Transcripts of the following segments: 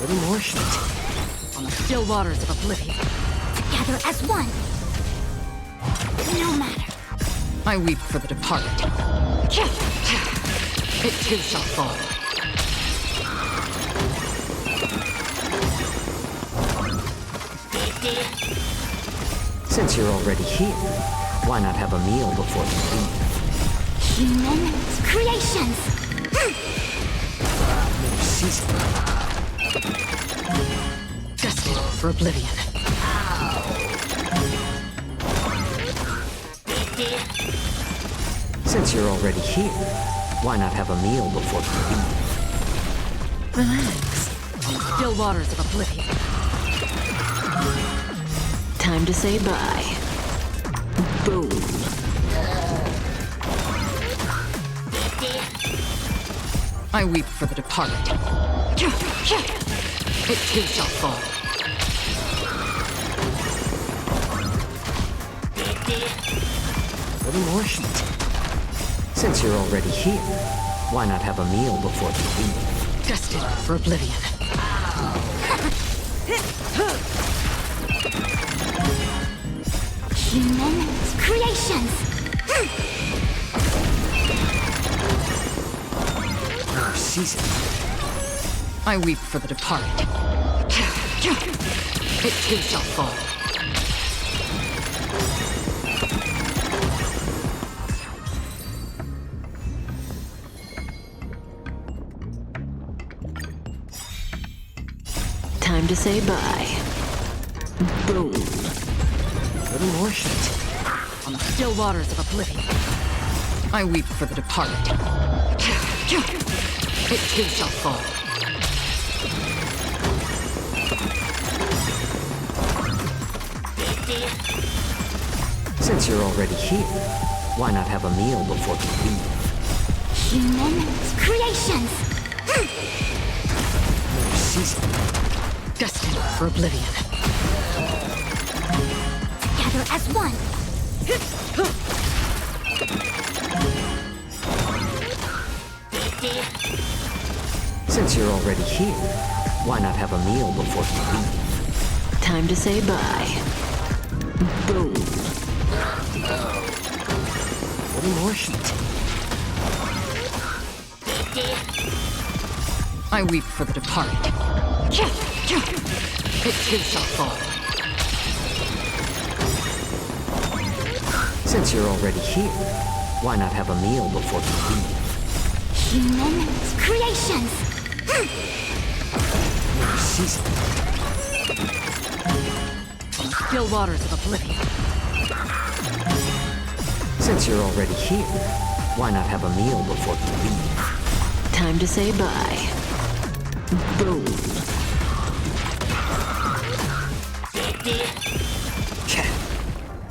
little more heat. On the still waters of oblivion. Together as one. No matter. I weep for the departed. It too shall fall. Since you're already here, why not have a meal before you leave? Human creations. More season. Destined for oblivion. Since you're already here, why not have a meal before you leave? Relax. On the still waters of oblivion. Time to say bye. Boom. I weep for the departed. It too shall fall. A little more heat. Since you're already here, why not have a meal before you leave? Destined for oblivion. Human creations. More season. I weep for the departed. It too shall fall. Time to say bye. Boom. A little more heat. On the still waters of oblivion. I weep for the departed. It too shall fall. Since you're already here, why not have a meal before you leave? Human creations. More season. Destined for oblivion. together as one. Since you're already here, why not have a meal before you leave? Time to say bye. Boom. Little more heat. I weep for the departed. It too shall fall. Since you're already here, why not have a meal before you leave? Human creations. Season. Still waters of oblivion. Since you're already here, why not have a meal before you leave? Time to say bye. Boom.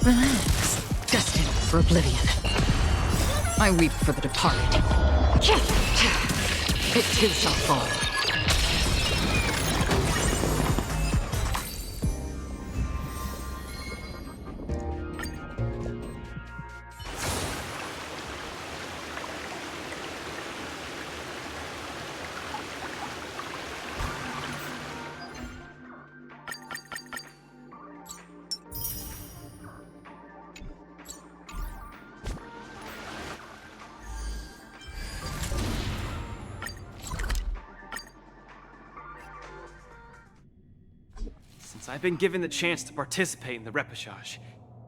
Relax. Destined for oblivion. I weep for the departed. It too shall fall. Since I've been given the chance to participate in the repechage,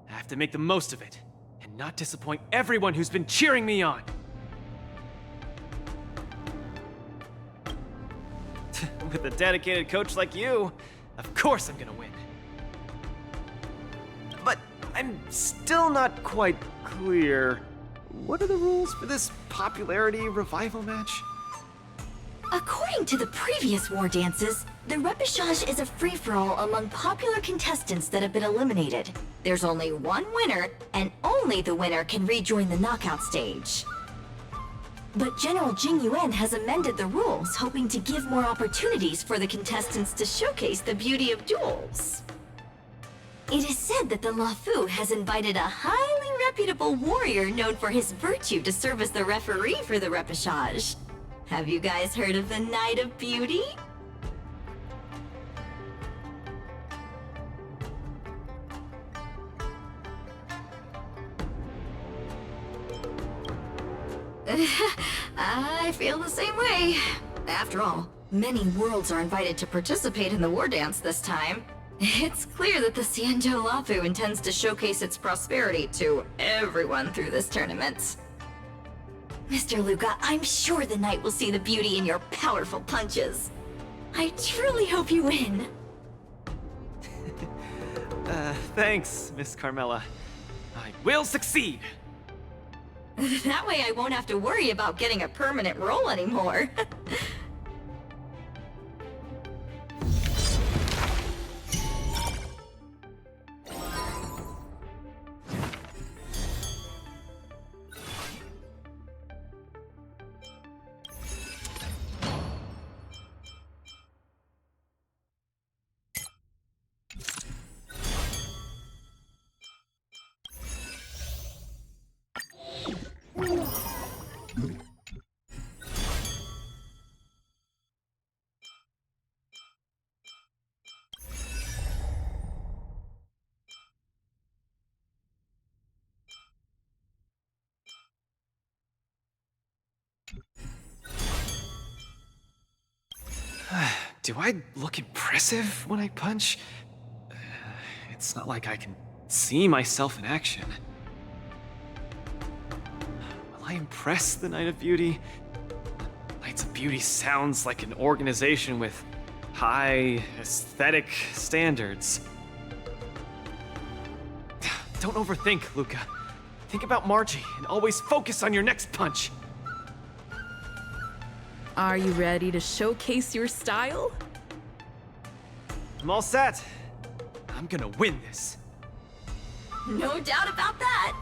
I have to make the most of it, and not disappoint everyone who's been cheering me on. With a dedicated coach like you, of course I'm gonna win. But I'm still not quite clear. What are the rules for this popularity revival match? According to the previous war dances, the repechage is a free-for-all among popular contestants that have been eliminated. There's only one winner, and only the winner can rejoin the knockout stage. But General Jing Yuan has amended the rules, hoping to give more opportunities for the contestants to showcase the beauty of duels. It is said that the Lafu has invited a highly reputable warrior known for his virtue to serve as the referee for the repechage. Have you guys heard of the Night of Beauty? I feel the same way. After all, many worlds are invited to participate in the war dance this time. It's clear that the Xianzhou Lafu intends to showcase its prosperity to everyone through this tournament. Mr. Luca, I'm sure the knight will see the beauty in your powerful punches. I truly hope you win. Thanks, Miss Carmela. I will succeed! That way I won't have to worry about getting a permanent role anymore. Do I look impressive when I punch? It's not like I can see myself in action. Will I impress the Night of Beauty? Knights of Beauty sounds like an organization with high aesthetic standards. Don't overthink, Luca. Think about Margie and always focus on your next punch. Are you ready to showcase your style? I'm all set. I'm gonna win this. No doubt about that.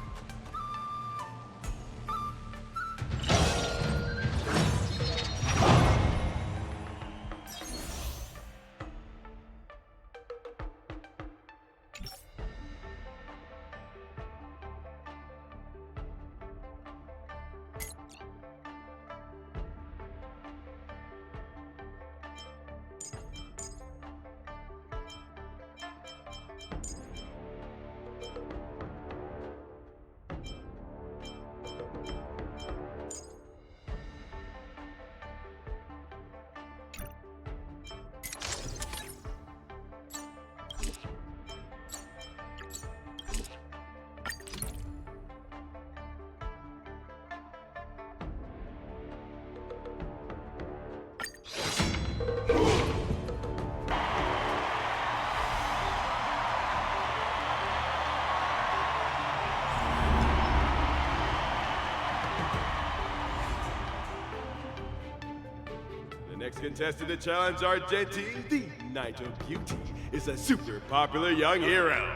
Next contestant to challenge Argenti, the Knight of Beauty, is a super popular young hero,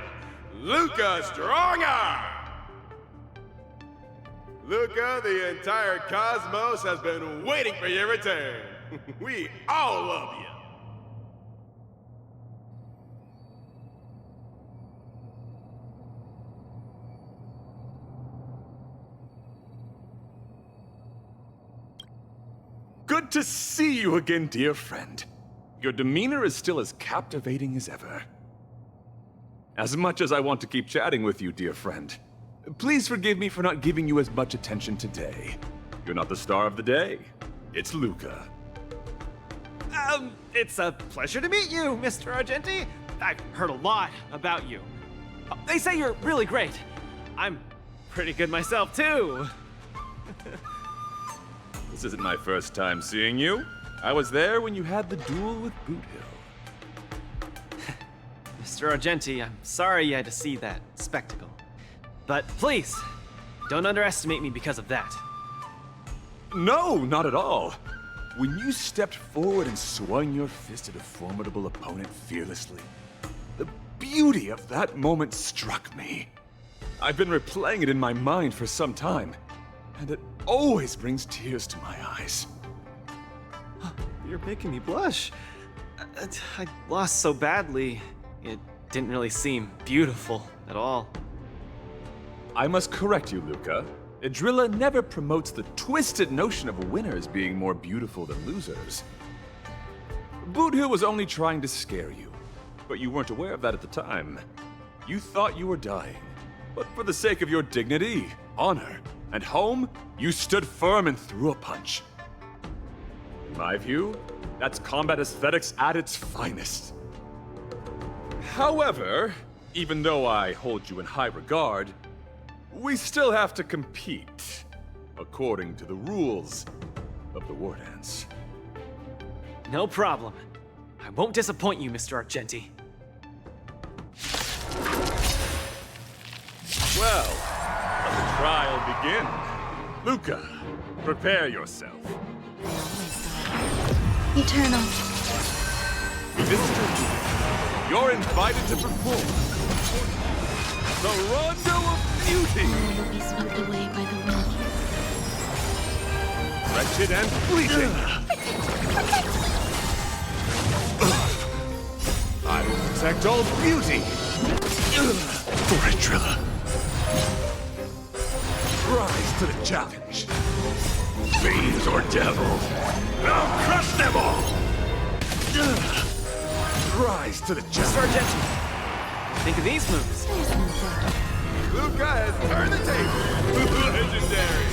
Luca Strongarm! Luca, the entire cosmos has been waiting for your return. We all love you. Good to see you again, dear friend. Your demeanor is still as captivating as ever. As much as I want to keep chatting with you, dear friend, please forgive me for not giving you as much attention today. You're not the star of the day. It's Luca. It's a pleasure to meet you, Mr. Argenti. I've heard a lot about you. They say you're really great. I'm pretty good myself, too. This isn't my first time seeing you. I was there when you had the duel with Boot Hill. Mr. Argenti, I'm sorry you had to see that spectacle. But please, don't underestimate me because of that. No, not at all. When you stepped forward and swung your fist at a formidable opponent fearlessly, the beauty of that moment struck me. I've been replaying it in my mind for some time, and it always brings tears to my eyes. You're making me blush. I lost so badly, it didn't really seem beautiful at all. I must correct you, Luca. Idrilla never promotes the twisted notion of winners being more beautiful than losers. Boot Hill was only trying to scare you, but you weren't aware of that at the time. You thought you were dying, but for the sake of your dignity, honor, and home, you stood firm and threw a punch. In my view, that's combat aesthetics at its finest. However, even though I hold you in high regard, we still have to compete, according to the rules of the War Dance. No problem. I won't disappoint you, Mr. Argenti. Well, let the trial begin. Luca, prepare yourself. Eternal. Mr. You're invited to perform the Rondo of Beauty! I will be swept away by the wind. Wretched and fleeting! I will protect all beauty! For Idrilla. Rise to the challenge. Fiends or devils, I'll crush them all! Rise to the Mr. challenge. Argenti, think of these moves. There's no doubt. Luca has turned the table. Legendary.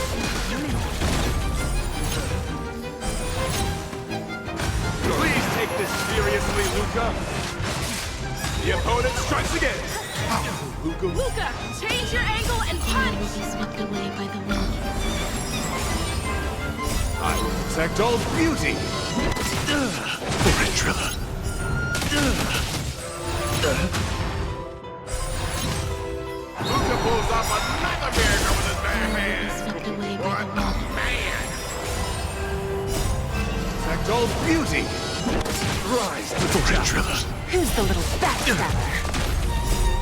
Please take this seriously, Luca. The opponent strikes again. Luca. Luca, change your angle and I will punch! be swept away by the wind. I will protect all beauty. For Idrilla. Luca pulls off another miracle with his bare I will be hands. swept away by What the a wind. man! Protect all beauty. Rise to the Idrilla. Who's the little backstabber?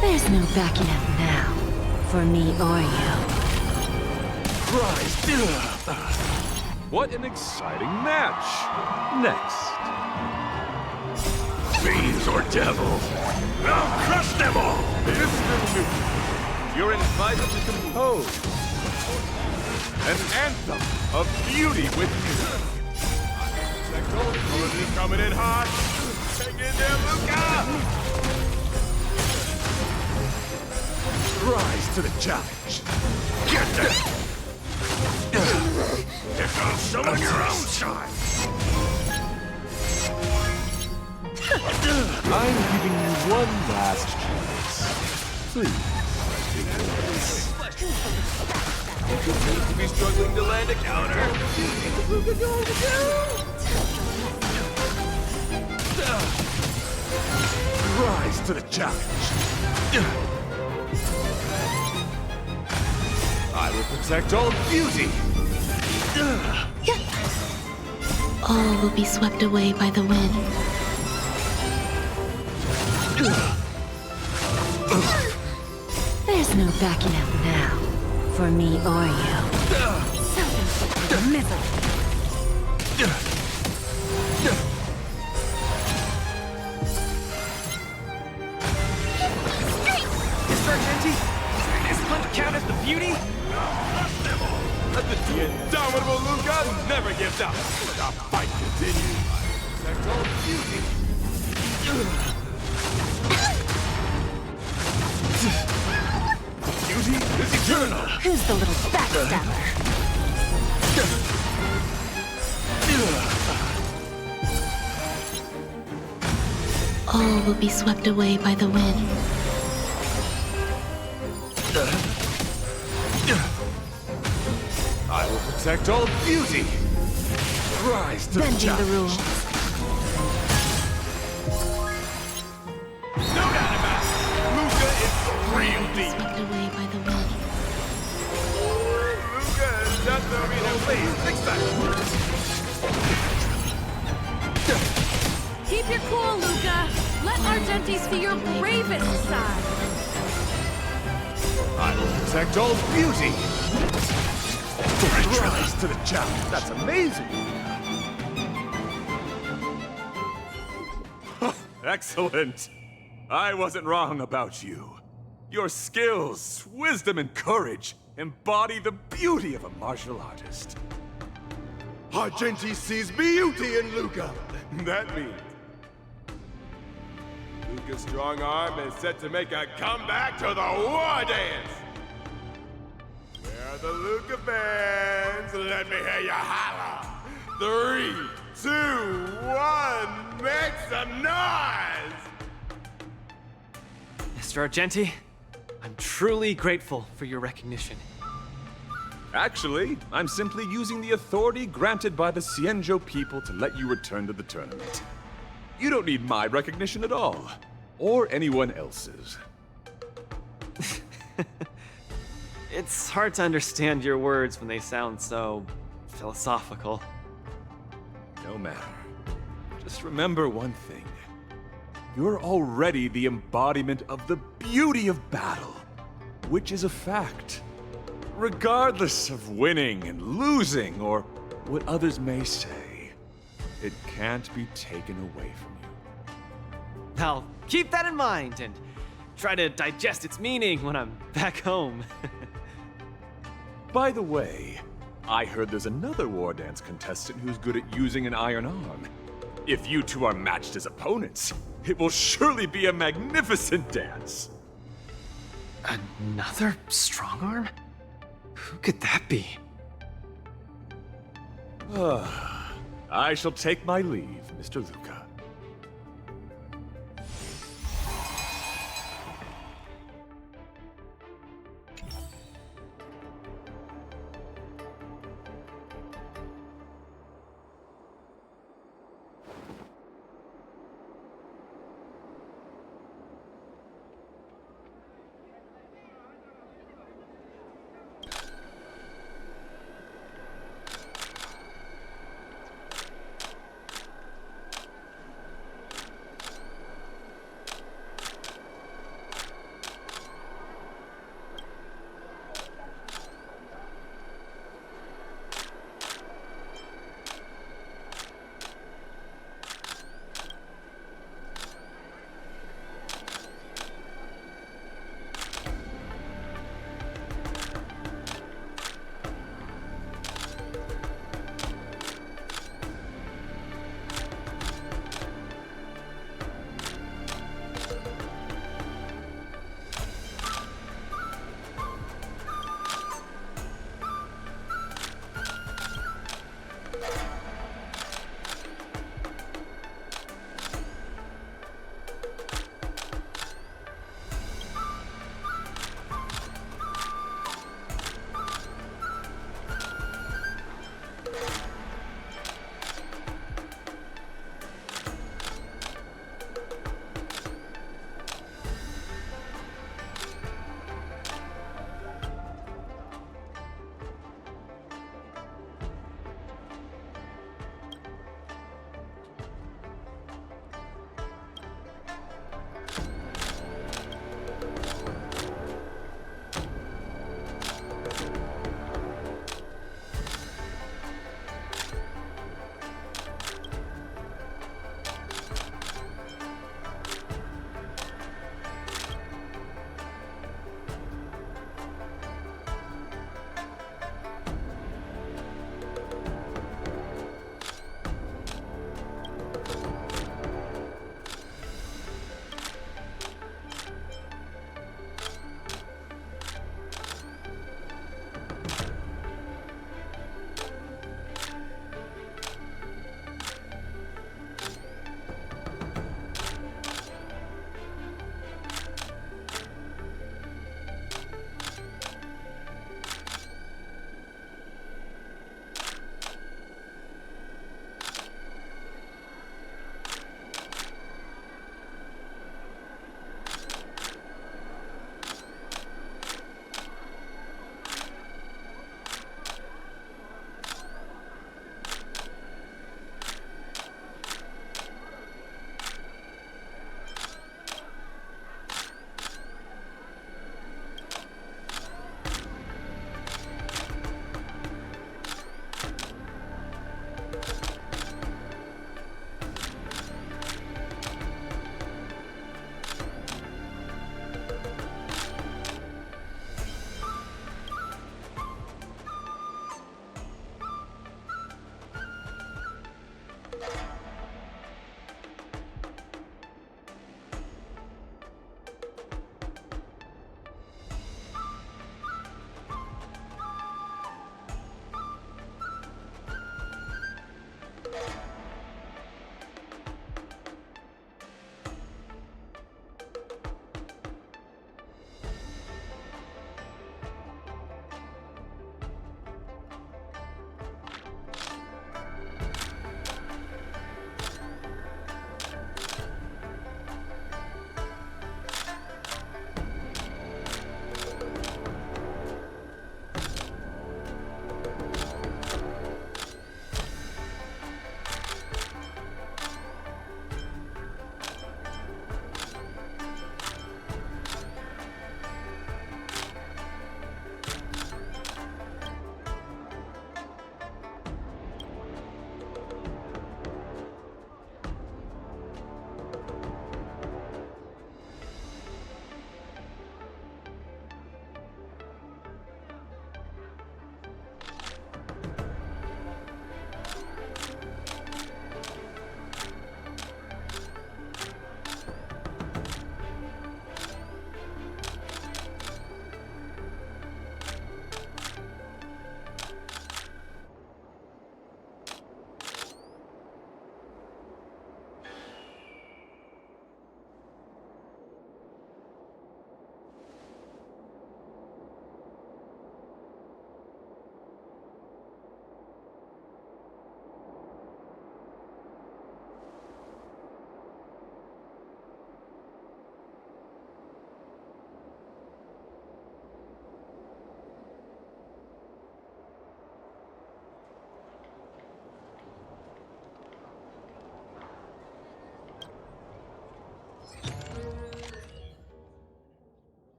There's no backing out now. For me or you. Rise. What an exciting match. Next. Fiends or devils, I'll crush them all. Mr. Newton, you're invited to compose an anthem of beauty with music. Bullet is coming in hot. Take it there, Luca! Rise to the challenge. Get them! Here comes some on your own side. I'm giving you one last chance. Please. You seem to be struggling to land a counter. Rise to the challenge. I will protect all beauty. All will be swept away by the wind. There's no backing out now, for me or you. Self-inflicted misery. Sargenti, does this punch count as the beauty? The indomitable Luca never gives up. The fight continues. That's all beauty. Beauty is eternal. Who's the little backstabber? All will be swept away by the wind. I will protect all beauty. Rise to the Bending the challenge. rules. No doubt about it. Luca is the real deal. Swept away by the wind. Luca is just the real please. Next time. Keep your cool, Luca. Let Argenti see your bravest side. I will protect all beauty. Rise to the challenge. That's amazing. Excellent. I wasn't wrong about you. Your skills, wisdom, and courage embody the beauty of a martial artist. Argenti sees beauty in Luca. That means Luca's strong arm is set to make a comeback to the war dance. Where are the Luca fans? Let me hear you holler. 3, 2, 1, make some noise! Mr. Argenti, I'm truly grateful for your recognition. Actually, I'm simply using the authority granted by the Cienjo people to let you return to the tournament. You don't need my recognition at all, or anyone else's. It's hard to understand your words when they sound so philosophical. No matter. Just remember one thing. You're already the embodiment of the beauty of battle, which is a fact. Regardless of winning and losing, or what others may say, it can't be taken away from you. I'll keep that in mind and try to digest its meaning when I'm back home. By the way, I heard there's another war dance contestant who's good at using an iron arm. If you two are matched as opponents, it will surely be a magnificent dance. Another strong arm? Who could that be? I shall take my leave, Mr. Luca.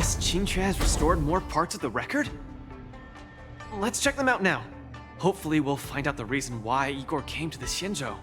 Miss Qingque has restored more parts of the record? Let's check them out now. Hopefully we'll find out the reason why Igor came to the Xianzhou.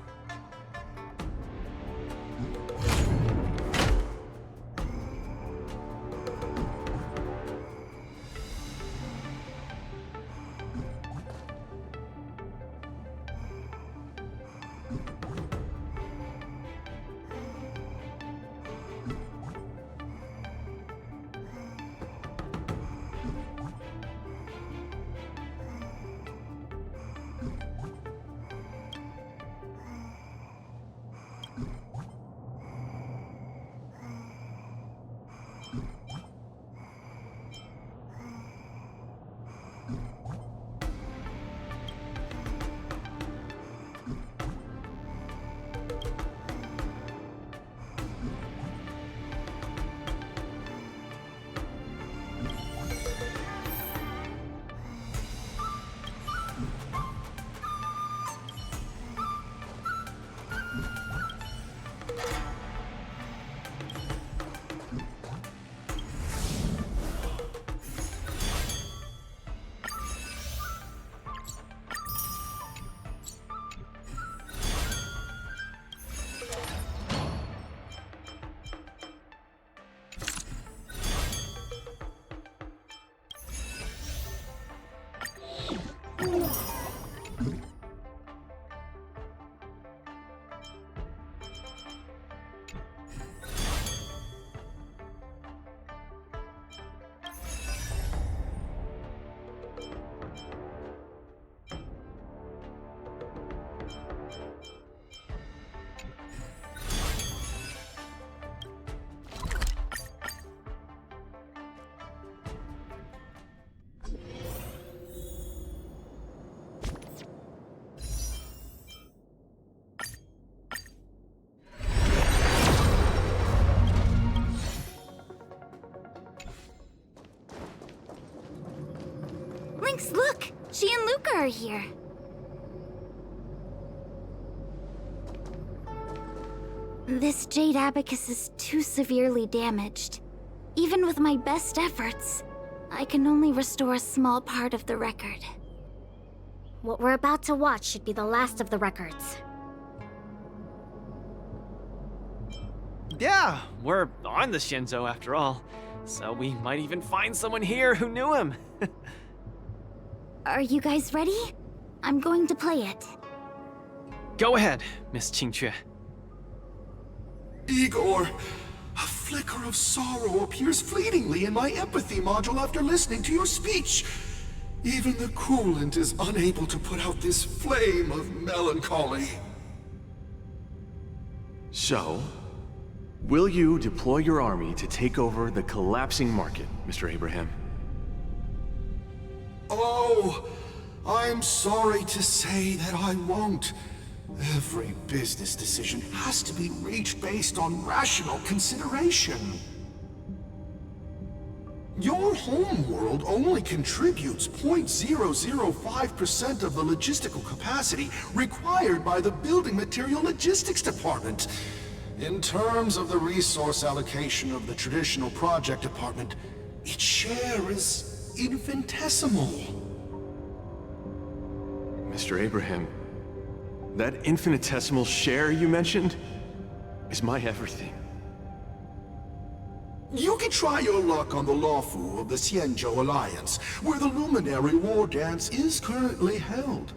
Lynx, look! She and Luca are here. This jade abacus is too severely damaged. Even with my best efforts, I can only restore a small part of the record. What we're about to watch should be the last of the records. Yeah, we're on the Xianzhou after all, so we might even find someone here who knew him. Are you guys ready? I'm going to play it. Go ahead, Miss Qingque. Igor, a flicker of sorrow appears fleetingly in my empathy module after listening to your speech. Even the coolant is unable to put out this flame of melancholy. So, will you deploy your army to take over the collapsing market, Mr. Abraham? Oh, I'm sorry to say that I won't. Every business decision has to be reached based on rational consideration. Your homeworld only contributes 0.005% of the logistical capacity required by the Building Material Logistics Department. In terms of the resource allocation of the traditional project department, its share is infinitesimal. Mr. Abraham, that infinitesimal share you mentioned is my everything. You can try your luck on the Lawfu of the Xianzhou Alliance, where the Luminary War Dance is currently held.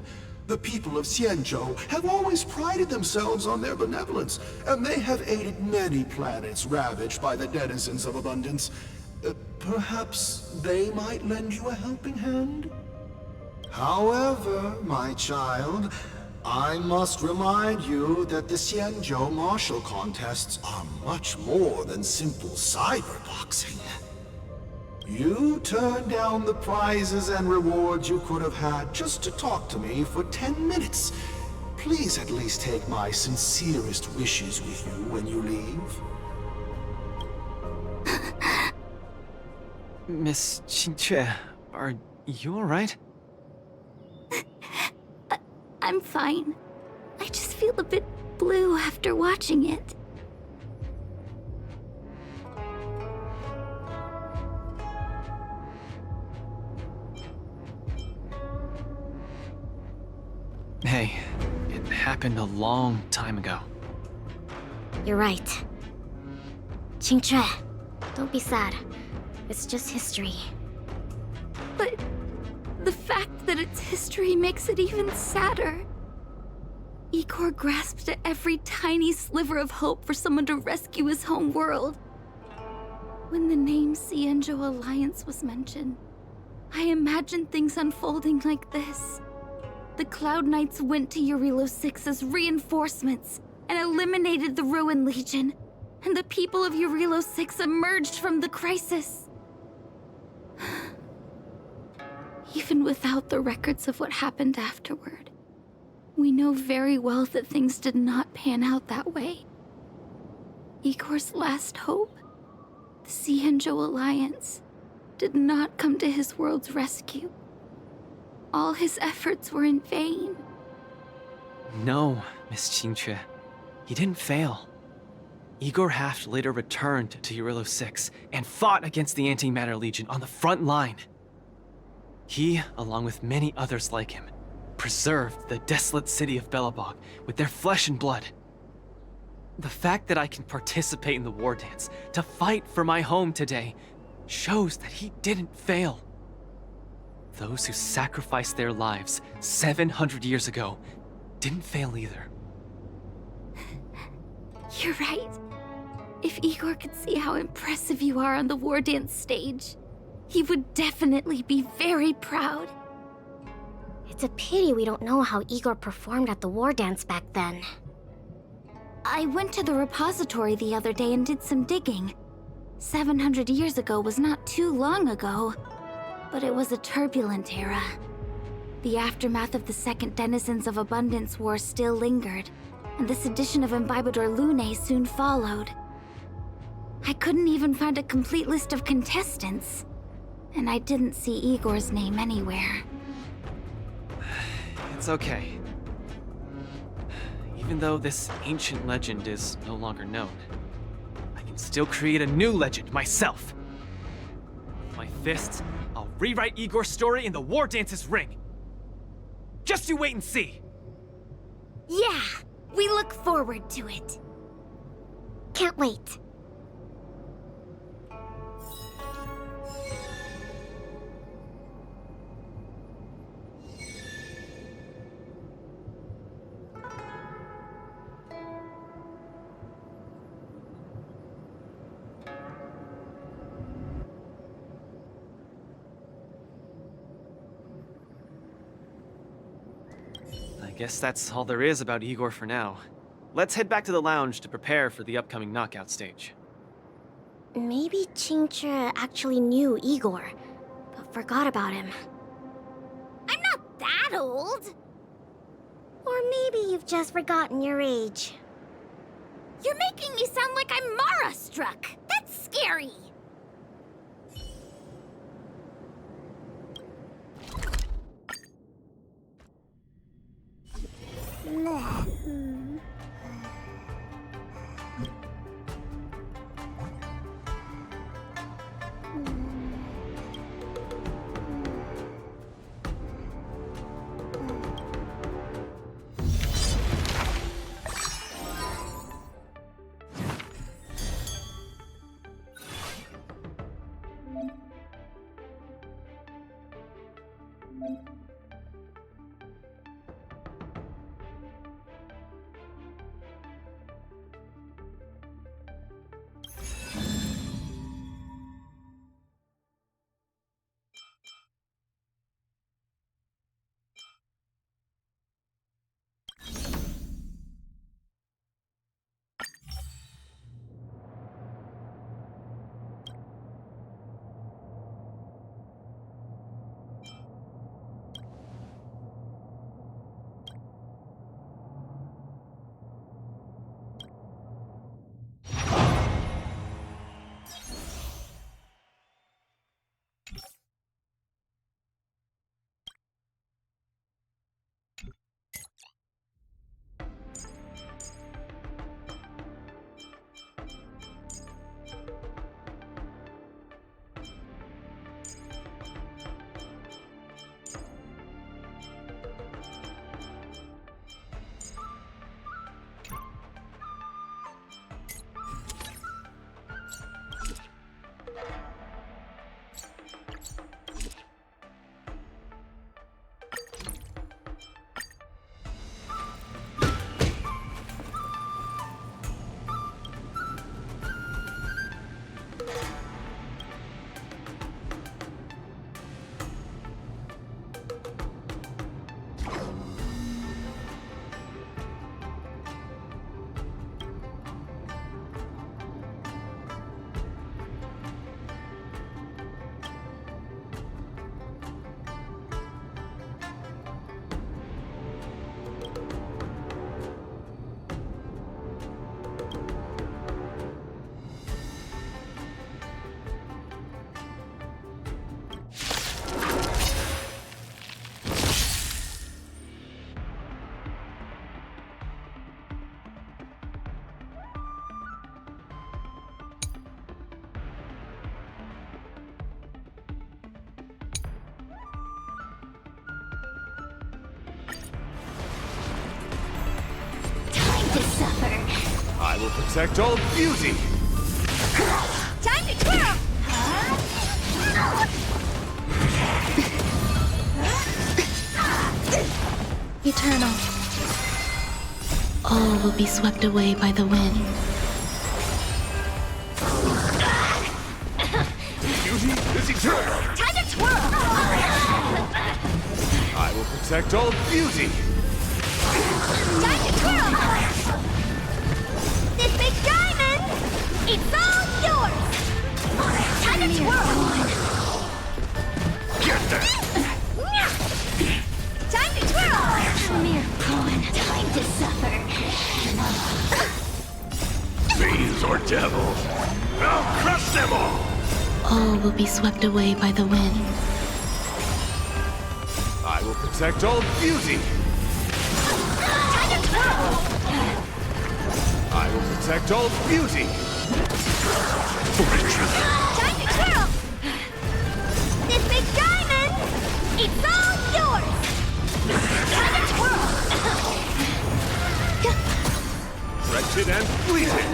The people of Xianzhou have always prided themselves on their benevolence, and they have aided many planets ravaged by the denizens of abundance. Perhaps they might lend you a helping hand? However, my child, I must remind you that the Xianzhou martial contests are much more than simple cyberboxing. You turned down the prizes and rewards you could have had just to talk to me for 10 minutes. Please at least take my sincerest wishes with you when you leave. Miss Qingque, are you alright? I'm fine. I just feel a bit blue after watching it. happened a long time ago. You're right. ч.2, don't be sad. It's just history. But the fact that it's history makes it even sadder. Igor grasped at every tiny sliver of hope for someone to rescue his home world. When the name c.2 Alliance was mentioned, I imagined things unfolding like this. The Cloud Knights went to Eurilo 6 as reinforcements and eliminated the Ruin Legion, and the people of Eurilo 6 emerged from the crisis. Even without the records of what happened afterward, we know very well that things did not pan out that way. Igor's last hope, the c.2 Alliance, did not come to his world's rescue. All his efforts were in vain. No, Miss ч.2. He didn't fail. Igor Haft later returned to Eurilo 6 and fought against the Antimatter Legion on the front line. He, along with many others like him, preserved the desolate city of Belobog with their flesh and blood. The fact that I can participate in the war dance to fight for my home today shows that he didn't fail. Those who sacrificed their lives 700 years ago didn't fail either. You're right. If Igor could see how impressive you are on the war dance stage, he would definitely be very proud. It's a pity we don't know how Igor performed at the war dance back then. I went to the repository the other day and did some digging. 700 years ago was not too long ago, but it was a turbulent era. The aftermath of the Second Denizens of Abundance War still lingered, and the sedition of Imbibador Lune soon followed. I couldn't even find a complete list of contestants, and I didn't see Igor's name anywhere. It's okay. Even though this ancient legend is no longer known, I can still create a new legend myself. With my fists, I'll rewrite Igor's story in the War Dance's ring. Just you wait and see. Yeah, we look forward to it. Can't wait. I guess that's all there is about Igor for now. Let's head back to the lounge to prepare for the upcoming knockout stage. Maybe ч.2 actually knew Igor, but forgot about him. I'm not that old! Or maybe you've just forgotten your age. You're making me sound like I'm Mara-struck! That's scary! to suffer. I will protect all beauty! Time to twirl! Eternal. All will be swept away by the wind. Beauty is eternal! Time to twirl! I will protect all beauty! Time to twirl! This big diamond, it's all yours! Time to twirl! Get that! Time to twirl! Mere pawn. Time to suffer. Fiends or devils! I'll crush them all! All will be swept away by the wind. I will protect all beauty! Time to twirl! I will protect all beauty! Time to twirl! This big diamond, it's all yours! Time to twirl! Wretched and fleeting!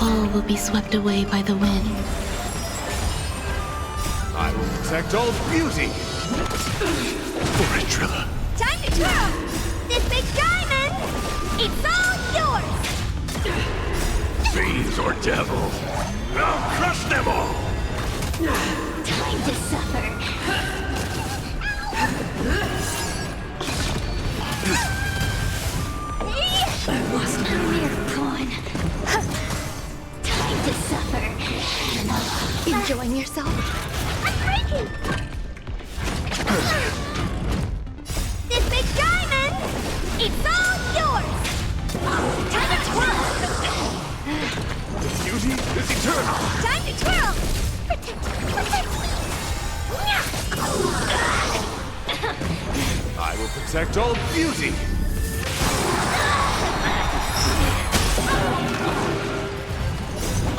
All will be swept away by the wind. I will protect all beauty! Trilla. Time to twirl! This big diamond, it's all yours! Fiends or devils! I'll crush them all! Time to suffer. Mere pawn. Time to suffer. Enjoying yourself? I'm breaking! This big diamond, it's all yours! Time to twirl! Beauty is eternal! Time to twirl! Protect! I will protect all beauty!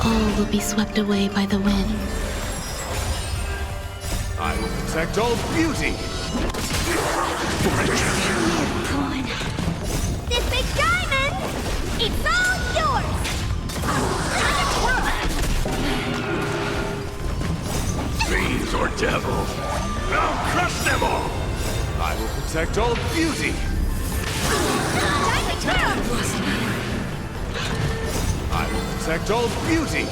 All will be swept away by the wind. I will protect all beauty! Mere pawn. This big diamond, it's all yours! Time to twirl! Fiends or devils! I'll crush them all! I will protect all beauty! Time to twirl! I will protect all beauty!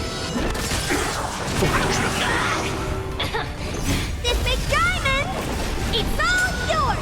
This big diamond, it's all yours!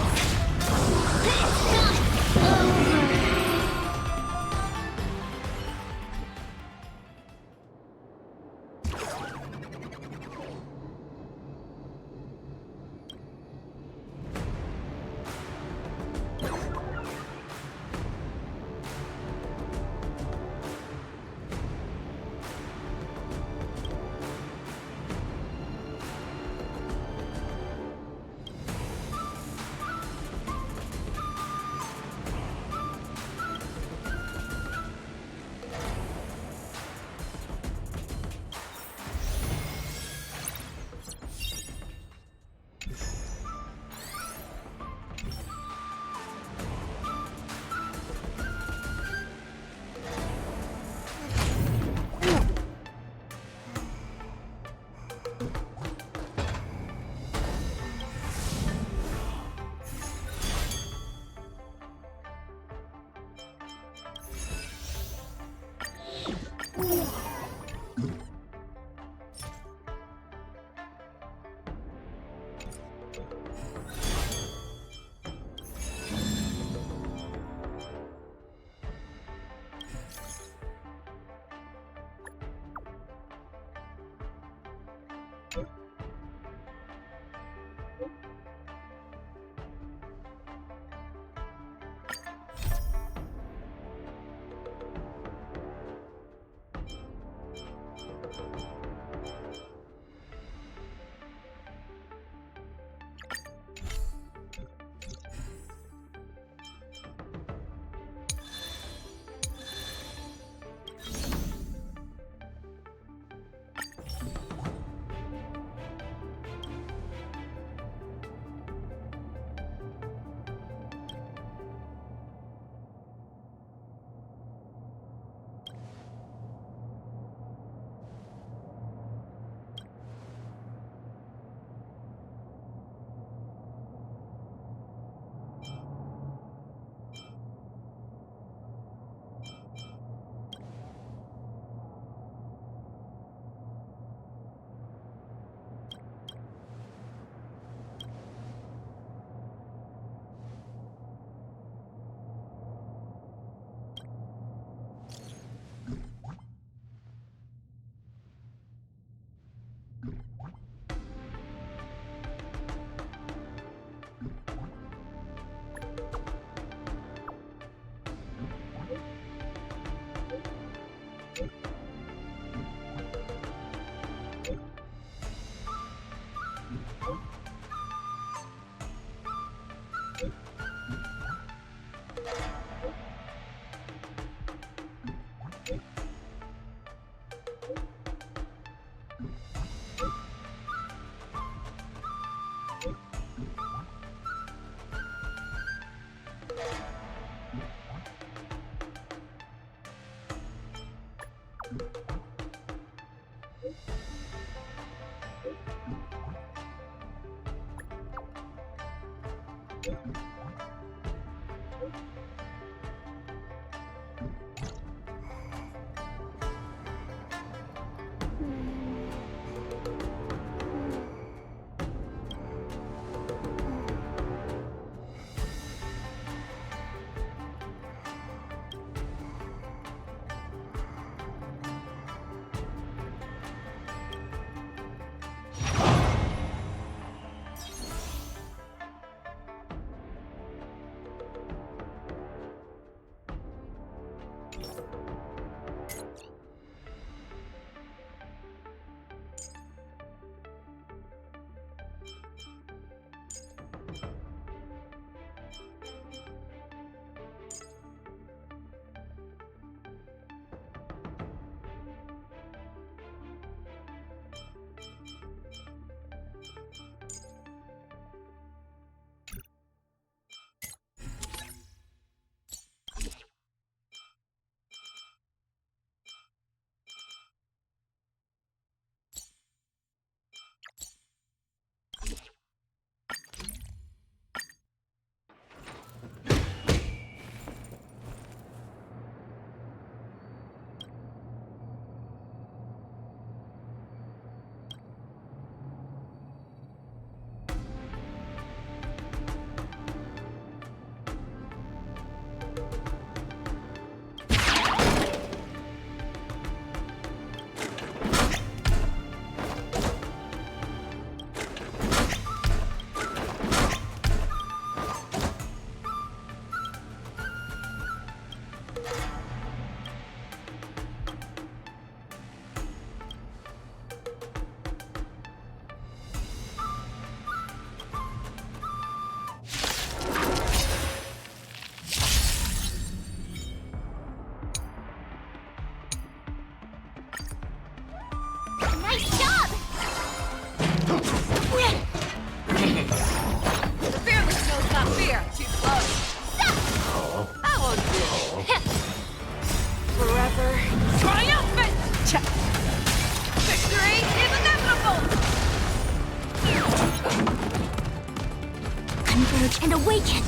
take it!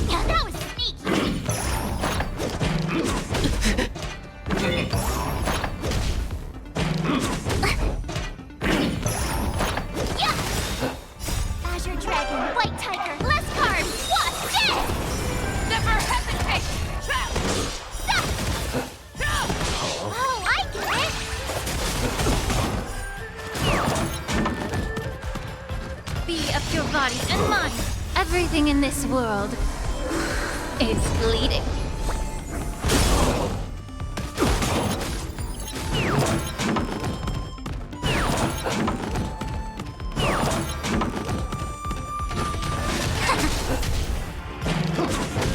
Yeah, that was sneaky! Yeah! Azure Dragon, White Tiger, less carbs, what's this? Never hesitate! Trap! Oh, I get it! Be of your body and mind. Everything in this world is bleeding.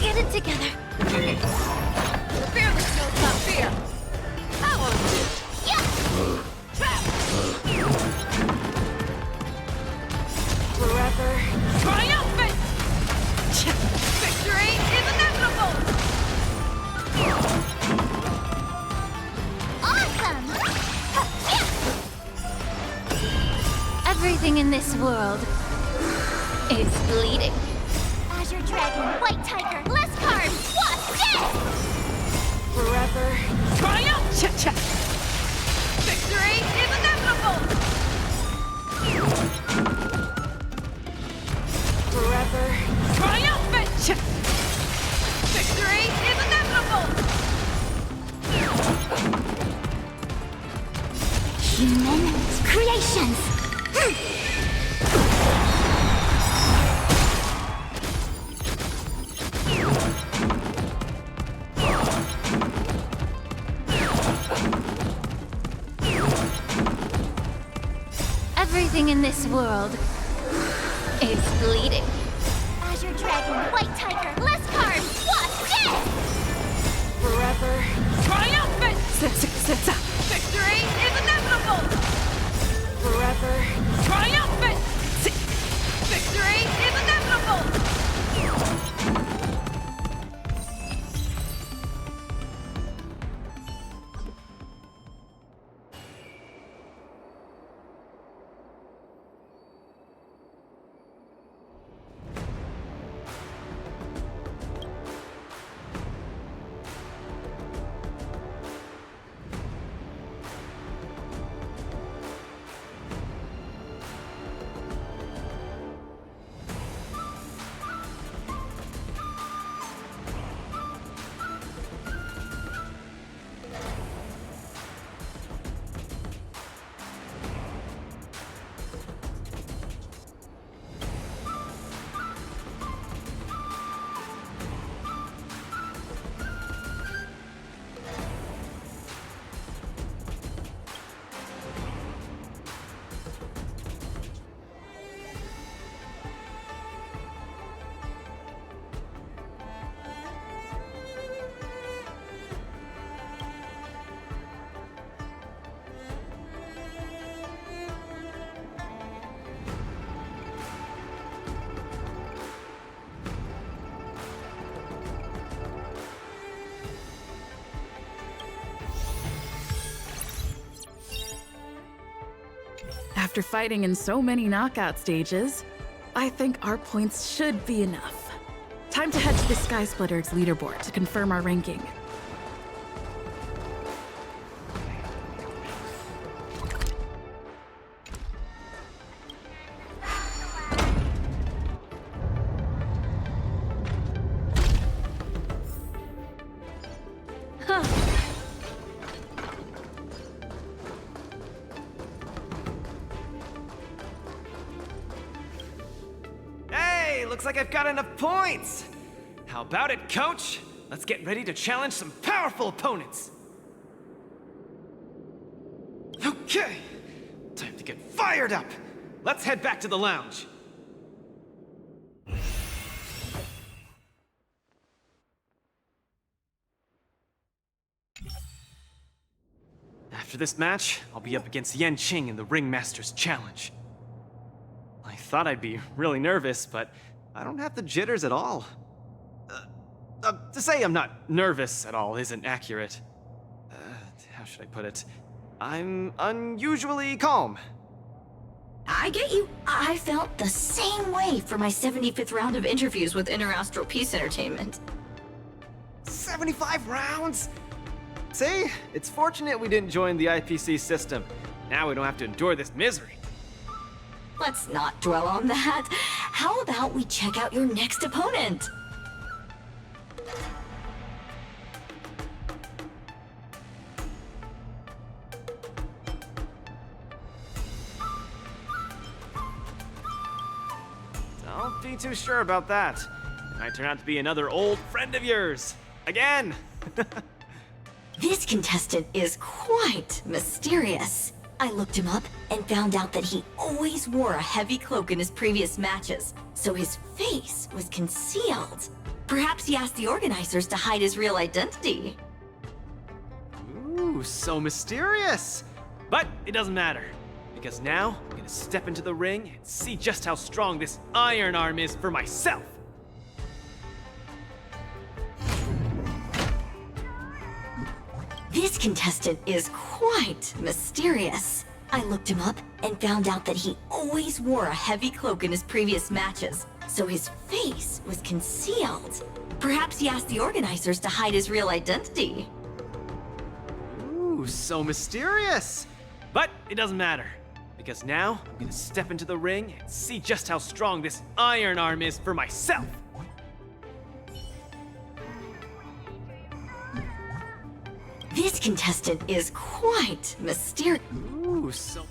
Get it together. Fearless knows not fear! Power! Yeah! Trap! Forever. Triumphant! Victory is inevitable! Awesome! Yeah! Everything in this world is bleeding. Azure Dragon, White Tiger, less carbs, what's this? Forever. Triumph! Cha-cha! Victory is inevitable! Forever. Triumphant! Victory is inevitable! Human creations! Everything in this world is bleeding. Azure Dragon, White Tiger, less carbs, what's this? Forever. Triumphant! Victory is inevitable! Forever. Triumphant! Victory is inevitable! After fighting in so many knockout stages, I think our points should be enough. Time to head to the Sky Splitter's leaderboard to confirm our ranking. Hey, looks like I've got enough points! How about it, coach? Let's get ready to challenge some powerful opponents! Okay, time to get fired up! Let's head back to the lounge. After this match, I'll be up against Yan Qing in the Ringmaster's Challenge. I thought I'd be really nervous, but I don't have the jitters at all. To say I'm not nervous at all isn't accurate. How should I put it? I'm unusually calm. I get you. I felt the same way for my 75th round of interviews with Interastral Peace Entertainment. 75 rounds? See? It's fortunate we didn't join the IPC system. Now we don't have to endure this misery. Let's not dwell on that. How about we check out your next opponent? Don't be too sure about that. It might turn out to be another old friend of yours. Again! This contestant is quite mysterious. I looked him up and found out that he always wore a heavy cloak in his previous matches, so his face was concealed. Perhaps he asked the organizers to hide his real identity. Ooh, so mysterious! But it doesn't matter, because now I'm gonna step into the ring and see just how strong this iron arm is for myself! This contestant is quite mysterious. I looked him up and found out that he always wore a heavy cloak in his previous matches, so his face was concealed. Perhaps he asked the organizers to hide his real identity. Ooh, so mysterious! But it doesn't matter, because now I'm gonna step into the ring and see just how strong this iron arm is for myself! This contestant is quite mysterious. Ooh, so...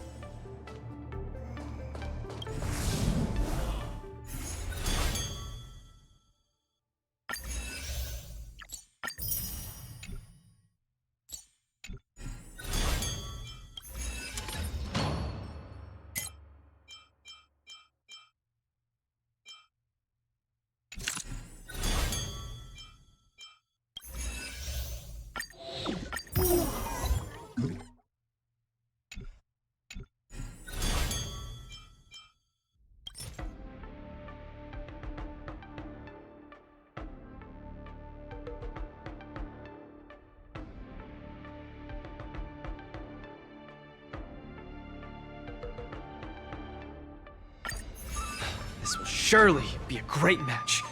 This will surely be a great match.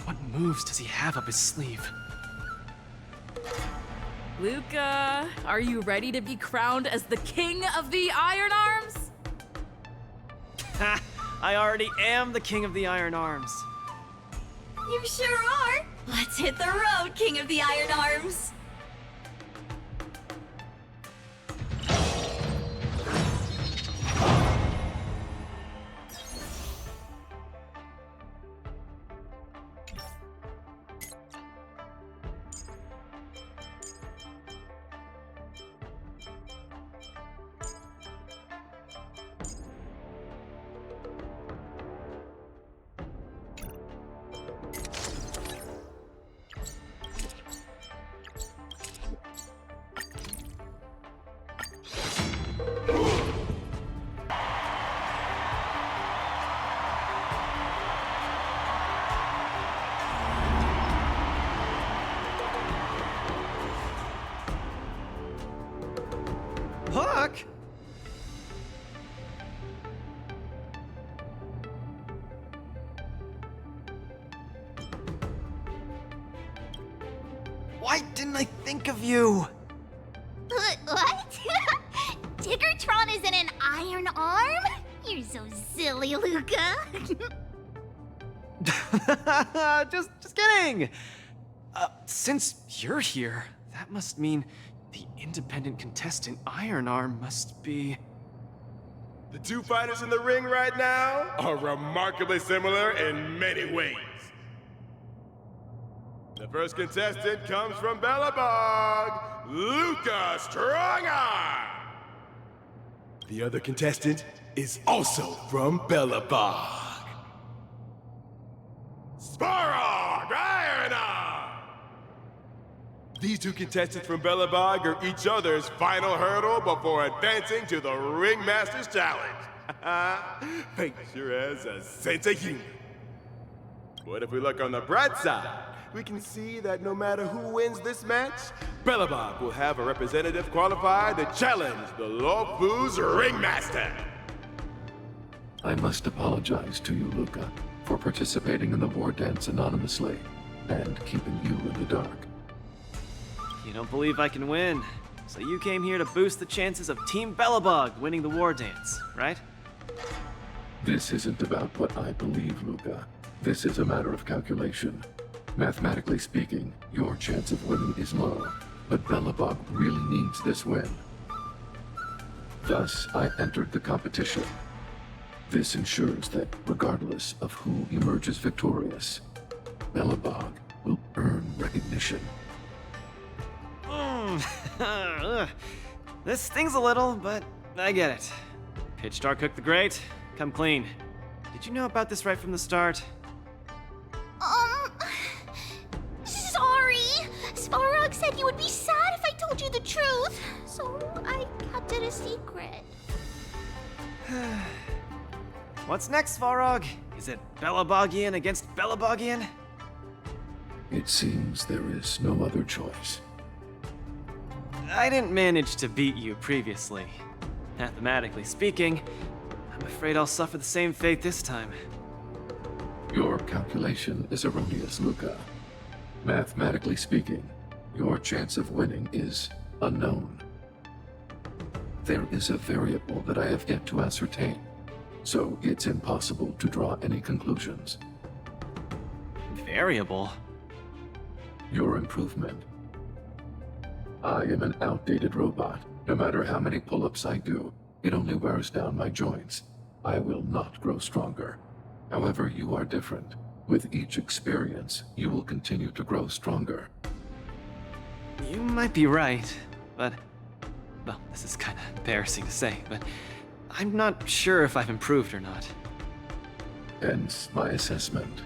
What moves does he have up his sleeve? Luca, are you ready to be crowned as the king of the Iron Arms? Ha! I already am the king of the iron arms. You sure are. Let's hit the road, King of the Iron Arms. Puck? Why didn't I think of you? What? Tiggertron is in an iron arm? You're so silly, Luca. just kidding. Since you're here, that must mean the independent contestant Iron Arm must be... The two fighters in the ring right now are remarkably similar in many ways. The first contestant comes from Bellabog, Luca Strongarm. The other contestant is also from Bellabog, Sparrog Iron Arm. These two contestants from Bellabog are each other's final hurdle before advancing to the Ringmaster's Challenge. Fate sure has a sense of humor. But if we look on the bright side, we can see that no matter who wins this match, Bellabog will have a representative qualified to challenge the Lawfu's Ringmaster. I must apologize to you, Luca, for participating in the war dance anonymously and keeping you in the dark. You don't believe I can win, so you came here to boost the chances of Team Belobog winning the war dance, right? This isn't about what I believe, Luca. This is a matter of calculation. Mathematically speaking, your chance of winning is low, but Belobog really needs this win. Thus, I entered the competition. This ensures that, regardless of who emerges victorious, Belobog will earn recognition. This stings a little, but I get it. Pitch Dark Cook the Great, come clean. Did you know about this right from the start? Sorry! Svarog said you would be sad if I told you the truth, so I kept it a secret. What's next, Svarog? Is it Belobogian against Belobogian? It seems there is no other choice. I didn't manage to beat you previously. Mathematically speaking, I'm afraid I'll suffer the same fate this time. Your calculation is erroneous, Luca. Mathematically speaking, your chance of winning is unknown. There is a variable that I have yet to ascertain, so it's impossible to draw any conclusions. Variable? Your improvement. I am an outdated robot. No matter how many pull-ups I do, it only wears down my joints. I will not grow stronger. However, you are different. With each experience, you will continue to grow stronger. You might be right, but... well, this is kinda embarrassing to say, but I'm not sure if I've improved or not. Hence my assessment.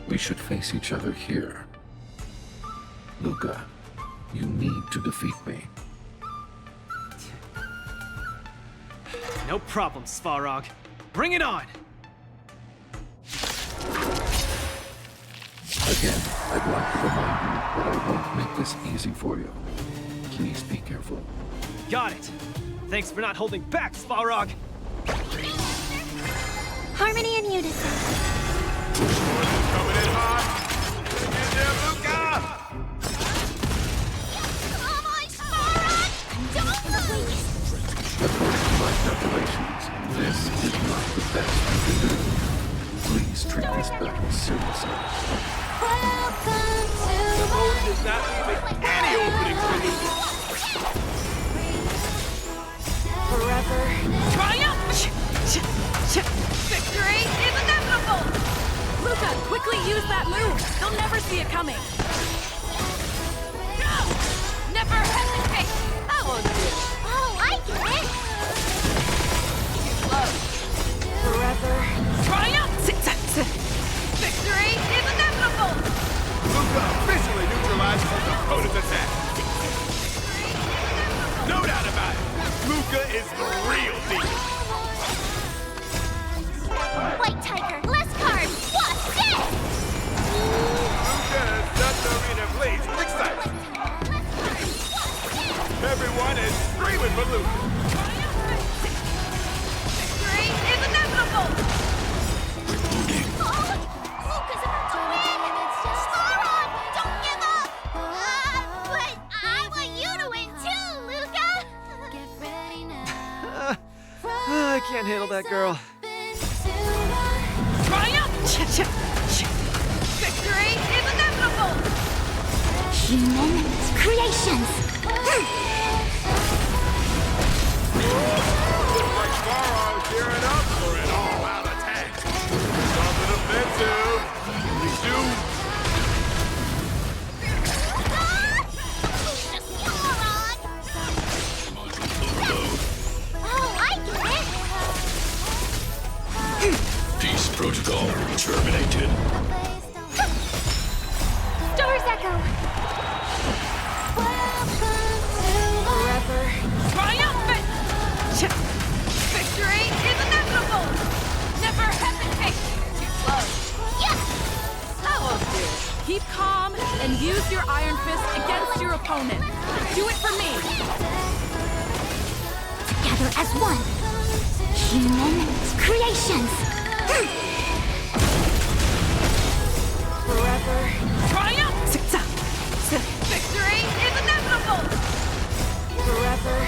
We should face each other here. Luca, you need to defeat me. No problem, Svarog. Bring it on! Again, I'd like to remind you that I won't make this easy for you. Please be careful. Got it! Thanks for not holding back, Svarog! Harmony and unison. Coming in hot! Get there, Luca! Come on, Svarog! Don't lose! According to my calculations, this is not the best you can do. Please treat this battle seriously. The mode is not leaving any opening for me! Forever. Triumph! Victory is inevitable! Luca, quickly use that move! They'll never see it coming! No! Never hesitate! That one's good. Oh, I get it! Forever. Triumph! Victory is inevitable! Luca officially neutralizes his opponent's attack! No doubt about it! Luca is the real deal! White Tiger, less cards! What's this? Luca has set the arena ablaze with excitement! Everyone is screaming for Luca! Victory is inevitable! Luca's about to win! Svarog, don't give up! But I want you to win too, Luca! I can't handle that girl. Triumph! Victory is inevitable! Human creations! Looks like Svarog's gearing up for an all-out attack! Something offensive! We do! Oh, I get it! Peace protocol terminated. Stars Echo! Forever. Triumphant! Victory is inevitable! Never hesitate! Too close. Yes! That was good. Keep calm and use your Iron Fist against your opponent. Do it for me! Together as one! Human creations! Forever triumph! Victory is inevitable! Forever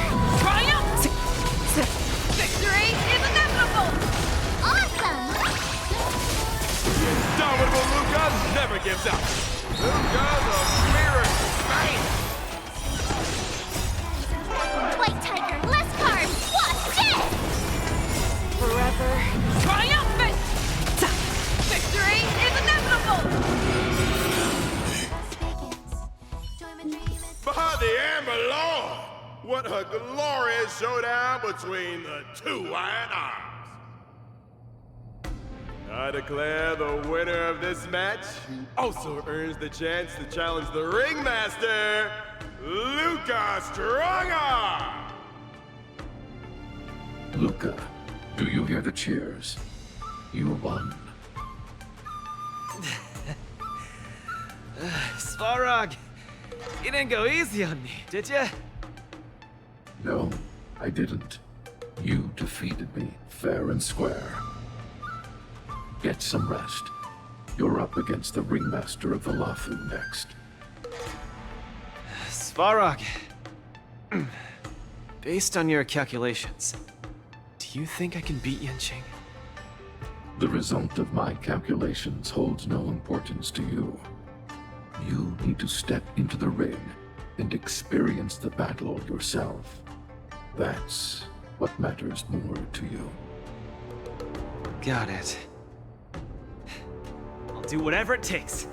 triumph! Victory is inevitable! Awesome! The indomitable Luca never gives up. Luca the mirror man. White tiger, less carbs! Watch this! Forever triumphant! Victory is inevitable! By the Amber Lord! What a glorious showdown between the two iron arms! I declare the winner of this match, who also earns the chance to challenge the ringmaster, Luca Strongarm! Luca, do you hear the cheers? You won. Svarog, you didn't go easy on me, did ya? No, I didn't. You defeated me, fair and square. Get some rest. You're up against the ringmaster of the Lafu next. Svarog, based on your calculations, do you think I can beat Yanqing? The result of my calculations holds no importance to you. You need to step into the ring and experience the battle yourself. That's what matters more to you. Got it. I'll do whatever it takes.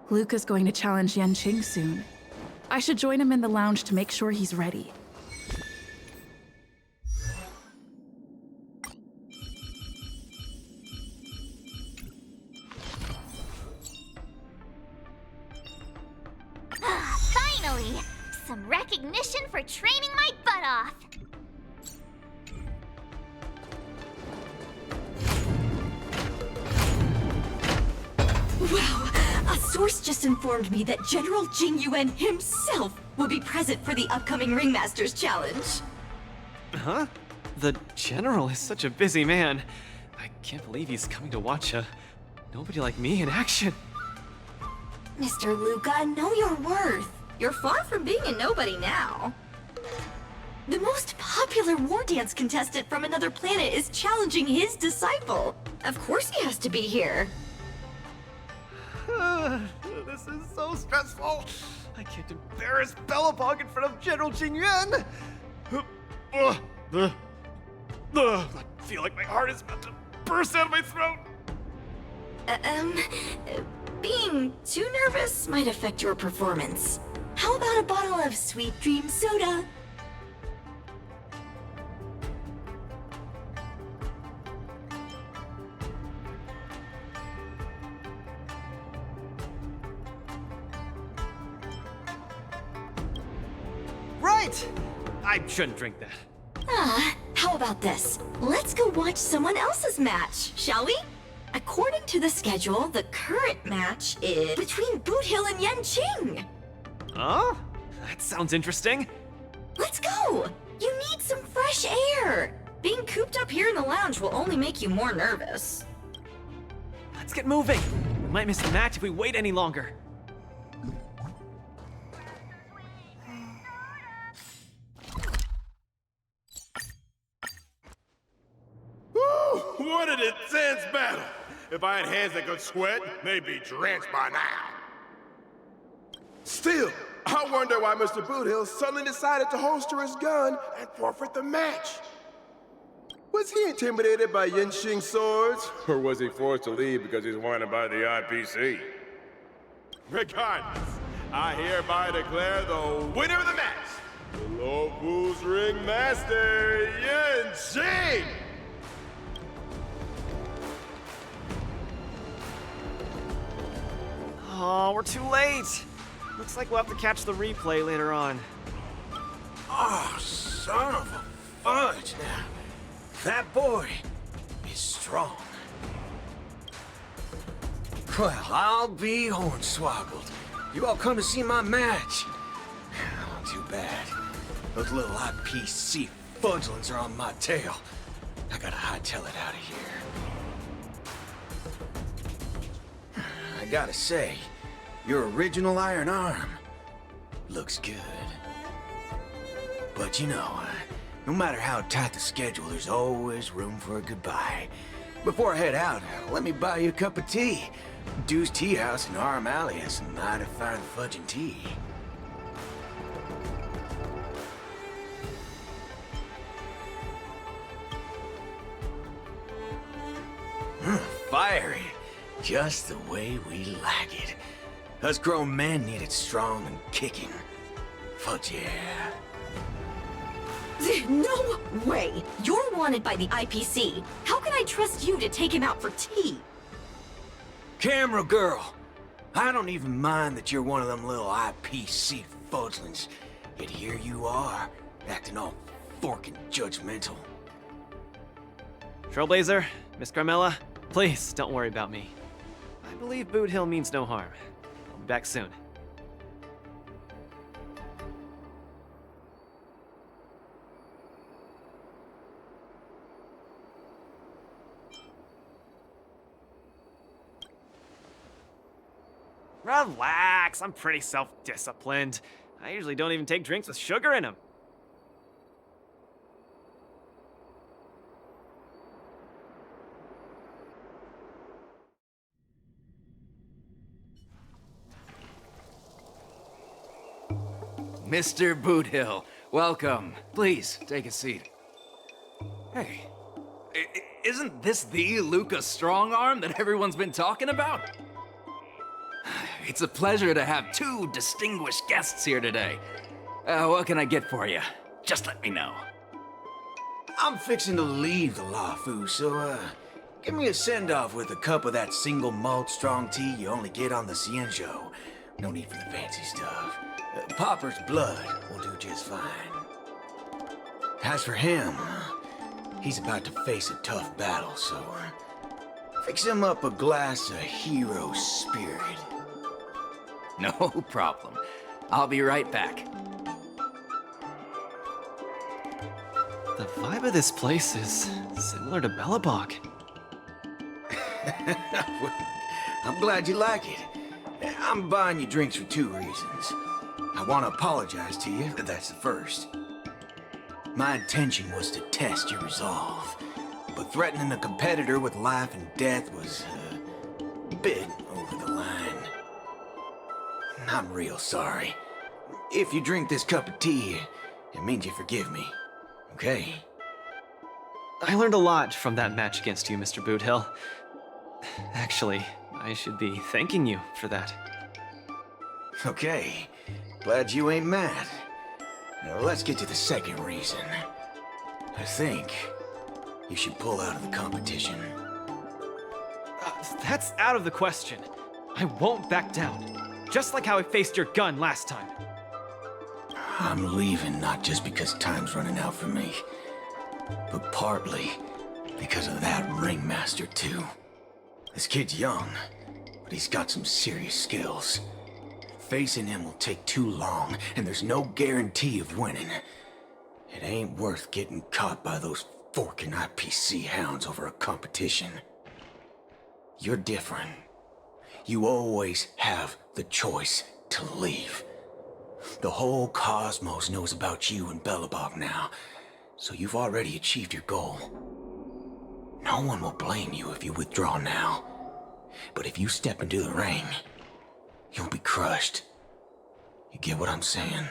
Luca's going to challenge Yanqing soon. I should join him in the lounge to make sure he's ready. Finally! Some recognition for training my butt off! Wow! A source just informed me that General Jing Yuan himself will be present for the upcoming Ringmasters Challenge. Huh? The General is such a busy man. I can't believe he's coming to watch a nobody like me in action. Mr. Luca, know your worth. You're far from being a nobody now. The most popular war dance contestant from another planet is challenging his disciple. Of course he has to be here. This is so stressful. I can't embarrass Bellapog in front of General Jing Yuan. I feel like my heart is about to burst out of my throat. Being too nervous might affect your performance. How about a bottle of Sweet Dream soda? Right! I shouldn't drink that. How about this? Let's go watch someone else's match, shall we? According to the schedule, the current match is between Boot Hill and Yanqing. Oh? That sounds interesting. Let's go! You need some fresh air! Being cooped up here in the lounge will only make you more nervous. Let's get moving. We might miss the match if we wait any longer. Woo! What an intense battle! If I had hands that could sweat, they'd be drenched by now. Still, I wonder why Mr. Boothill suddenly decided to holster his gun and forfeit the match. Was he intimidated by Yanqing's swords? Or was he forced to leave because he's wanted by the IPC? Regardless, I hereby declare the winner of the match, the Low Bulls Ringmaster, Yanqing! Oh, we're too late. Looks like we'll have to catch the replay later on. Oh, son of a fudge now. That boy is strong. Well, I'll be hornswoggled. You all come to see my match. Oh, too bad. Those little IPC fudgelings are on my tail. I gotta hightail it out of here. I gotta say, your original iron arm looks good. But you know, no matter how tight the schedule, there's always room for a goodbye. Before I head out, let me buy you a cup of tea. Dew's Tea House in Arm Alley has some mighty fine fudging tea. Fiery. Just the way we like it. Us grown men need it strong and kicking. Fudge yeah. No way! You're wanted by the IPC. How can I trust you to take him out for tea? Camera girl, I don't even mind that you're one of them little IPC fudglings. Yet here you are, acting all forking judgmental. Trailblazer, Miss Carmella, please don't worry about me. I believe Boot Hill means no harm. I'll be back soon. Relax, I'm pretty self-disciplined. I usually don't even take drinks with sugar in them. Mr. Boothill, welcome. Please, take a seat. Hey, isn't this the Luca Strongarm that everyone's been talking about? It's a pleasure to have two distinguished guests here today. What can I get for you? Just let me know. I'm fixing to leave the Lafu, so, give me a send-off with a cup of that single malt strong tea you only get on the Cienjo. No need for the fancy stuff. Popper's blood will do just fine. As for him, he's about to face a tough battle, so fix him up a glass of hero spirit. No problem. I'll be right back. The vibe of this place is similar to Bellabog. I'm glad you like it. I'm buying you drinks for two reasons. I want to apologize to you, that's the first. My intention was to test your resolve, but threatening a competitor with life and death was a bit over the line. I'm real sorry. If you drink this cup of tea, it means you forgive me, okay? I learned a lot from that match against you, Mr. Boothill. Actually, I should be thanking you for that. Okay, glad you ain't mad. Now let's get to the second reason. I think you should pull out of the competition. That's out of the question. I won't back down. Just like how I faced your gun last time. I'm leaving not just because time's running out for me, but partly because of that ringmaster too. This kid's young, but he's got some serious skills. Facing him will take too long, and there's no guarantee of winning. It ain't worth getting caught by those forking IPC hounds over a competition. You're different. You always have the choice to leave. The whole cosmos knows about you and Bellabog now, so you've already achieved your goal. No one will blame you if you withdraw now. But if you step into the ring, you'll be crushed. You get what I'm saying?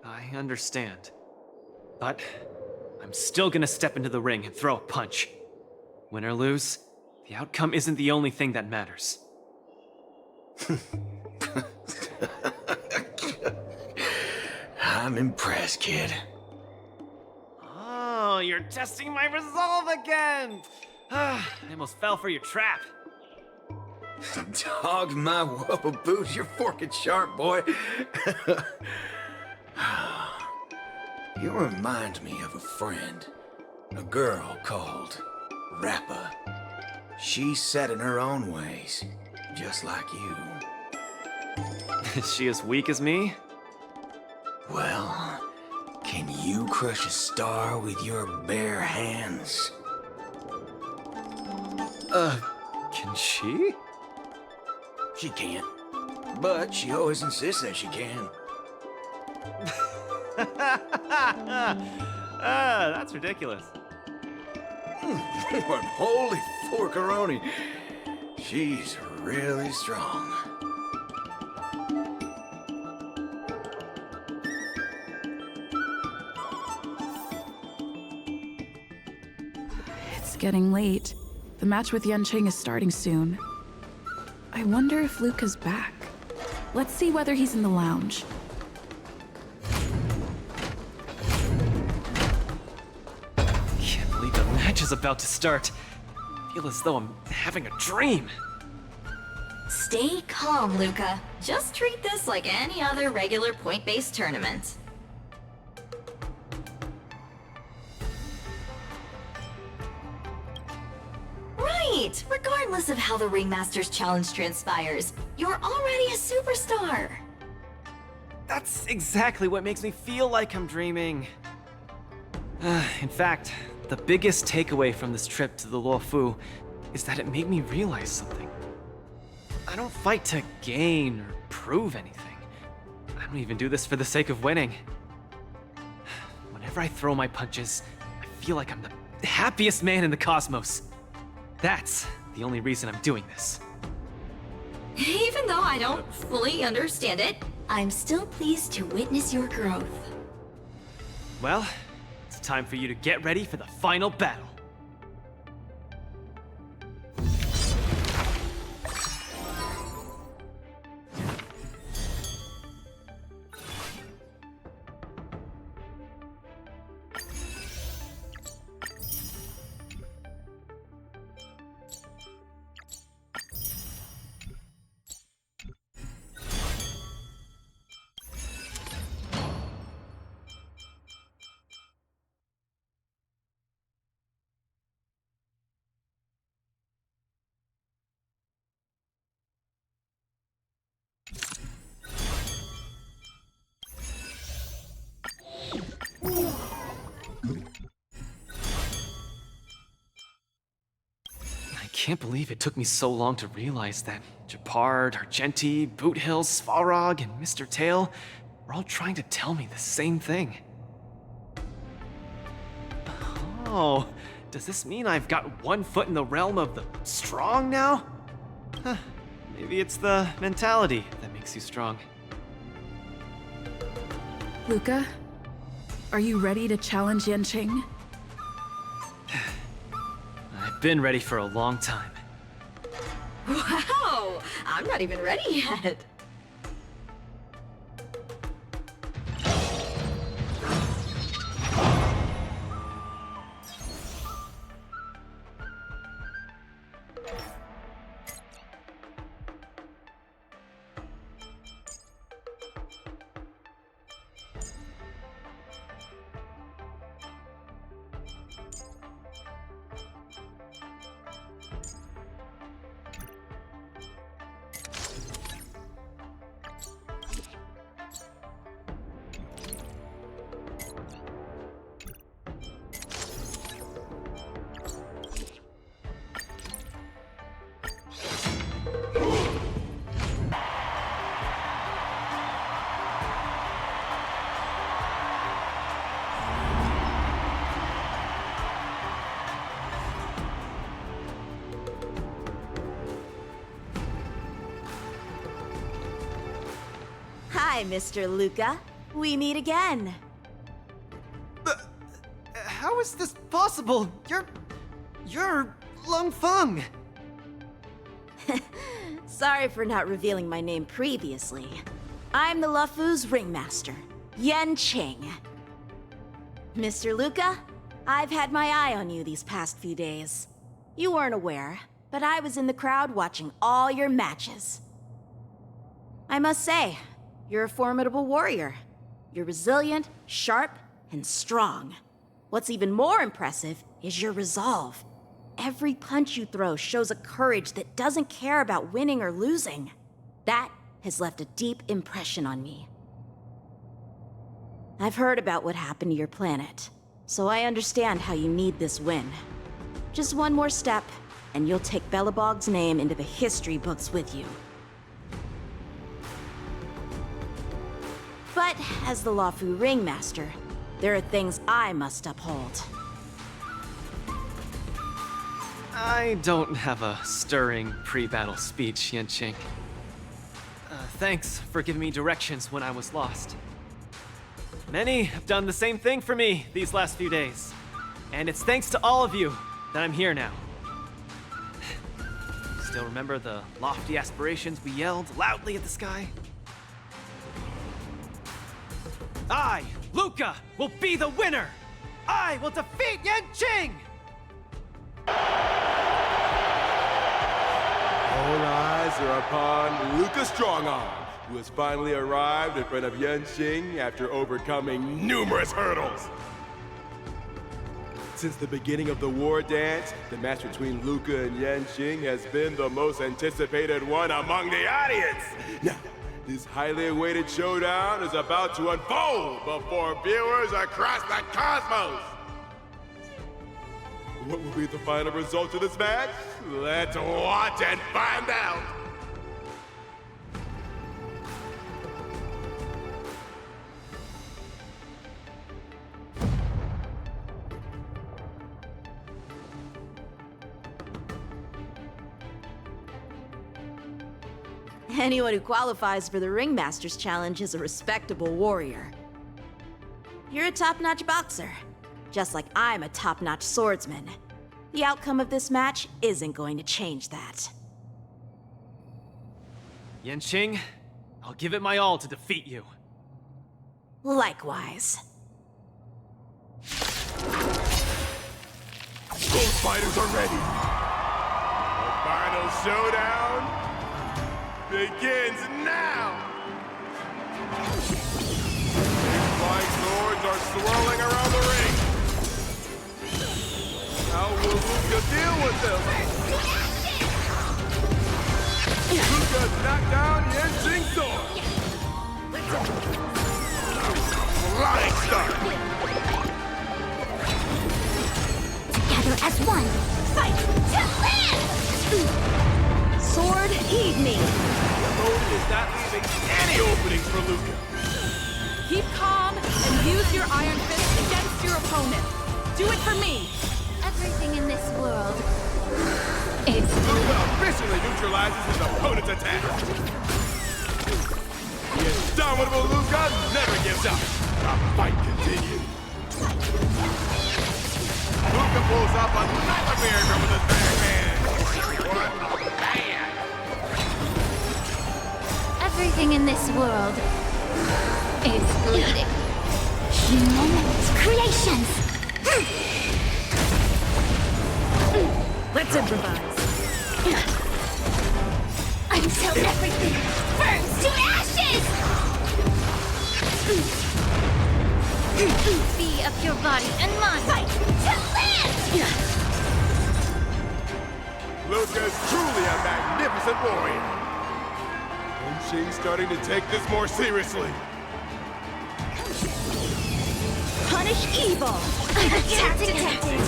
I understand. But I'm still gonna step into the ring and throw a punch. Win or lose, the outcome isn't the only thing that matters. I'm impressed, kid. Oh, you're testing my resolve again! I almost fell for your trap. Dog my whoa boots, you're forking sharp, boy. You remind me of a friend. A girl called Rappa. She's set in her own ways, just like you. Is she as weak as me? Well, can you crush a star with your bare hands? Can she? She can't. But she always insists that she can. That's ridiculous. But holy forkaroni, she's really strong. It's getting late. The match with Yanqing is starting soon. I wonder if Luca's back. Let's see whether he's in the lounge. Can't believe the match is about to start. I feel as though I'm having a dream. Stay calm, Luca. Just treat this like any other regular point-based tournament. Right! Regardless of how the Ringmaster's Challenge transpires, you're already a superstar! That's exactly what makes me feel like I'm dreaming. In fact, the biggest takeaway from this trip to the Luofu is that it made me realize something. I don't fight to gain or prove anything. I don't even do this for the sake of winning. Whenever I throw my punches, I feel like I'm the happiest man in the cosmos. That's the only reason I'm doing this. Even though I don't fully understand it, I'm still pleased to witness your growth. Well, it's time for you to get ready for the final battle. can't believe it took me so long to realize that Gepard, Argenti, Boothill, Svarog, and Mr. Tail were all trying to tell me the same thing. Oh, does this mean I've got one foot in the realm of the strong now? Huh, maybe it's the mentality that makes you strong. Luca, are you ready to challenge Yanqing? I've been ready for a long time. Wow! I'm not even ready yet. Hi, Mr. Luca. We meet again. How is this possible? You're Lung Feng. Sorry for not revealing my name previously. I'm the Luofu's ringmaster, Yanqing. Mr. Luca, I've had my eye on you these past few days. You weren't aware, but I was in the crowd watching all your matches. I must say, you're a formidable warrior. You're resilient, sharp, and strong. What's even more impressive is your resolve. Every punch you throw shows a courage that doesn't care about winning or losing. That has left a deep impression on me. I've heard about what happened to your planet, so I understand how you need this win. Just one more step, and you'll take Belobog's name into the history books with you. But as the Luofu ringmaster, there are things I must uphold. I don't have a stirring pre-battle speech, Yanqing. Thanks for giving me directions when I was lost. Many have done the same thing for me these last few days. And it's thanks to all of you that I'm here now. Still remember the lofty aspirations we yelled loudly at the sky? I, Luca, will be the winner! I will defeat Yanqing! All eyes are upon Luca Strongarm, who has finally arrived in front of Yanqing after overcoming numerous hurdles. Since the beginning of the war dance, the match between Luca and Yanqing has been the most anticipated one among the audience. Now, this highly awaited showdown is about to unfold before viewers across the cosmos. What will be the final result of this match? Let's watch and find out! Anyone who qualifies for the Ringmaster's Challenge is a respectable warrior. You're a top-notch boxer, just like I'm a top-notch swordsman. The outcome of this match isn't going to change that. Yanqing, I'll give it my all to defeat you. Likewise. Both fighters are ready. The final showdown begins now! Big flying swords are swirling around the ring. How will Luca deal with them? Luca's knocked down Yanqing's sword. Flying start. Together as one, fight to live! Sword, heed me! Cody is not leaving any openings for Luca. Keep calm and use your iron fist against your opponent. Do it for me. Everything in this world is Luca officially neutralizes his opponent's attack. The indomitable Luca never gives up. The fight continues. Luca pulls up a nightmare with his backhand. What a man! everything in this world is bleeding. Human creations. Let's improvise. Until everything burns to ashes! Be of your body and mind. Fight to live! Luca's truly a magnificent warrior. And she's starting to take this more seriously. Punish evil! Attack She's detected!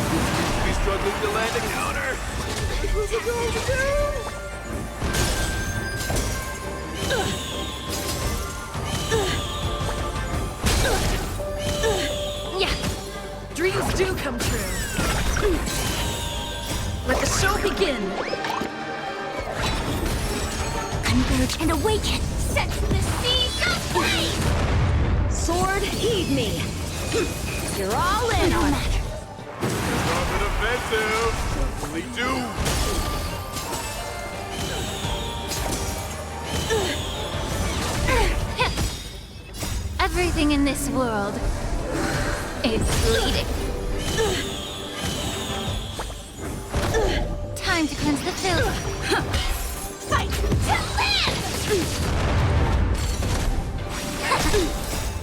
struggling to land a counter. What's it going to do? Yeah, dreams do come true. Let the show begin. Converge and awaken! Set the seas aflame! Sword, heed me! You're all in No on matter. On the defensive. Certainly do. Everything in this world is bleeding. Time to cleanse the filth. Fight to live!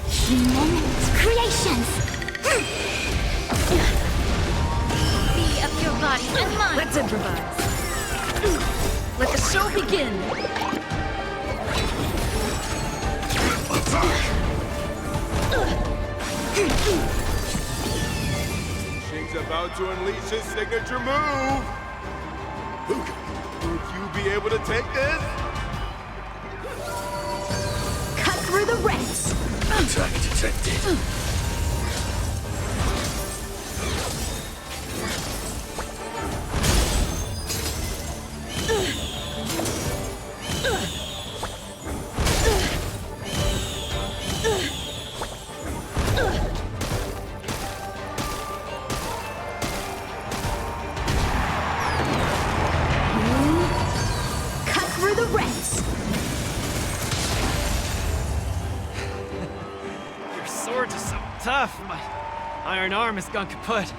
Human creations. Be of your body and mind. Let's improvise. Let the show begin. She's about to unleash his signature move. Luca, would you be able to take this? Cut through the ranks! Attack detected. Cut through the ranks! Your swords are so tough. My iron arm has gone kaput.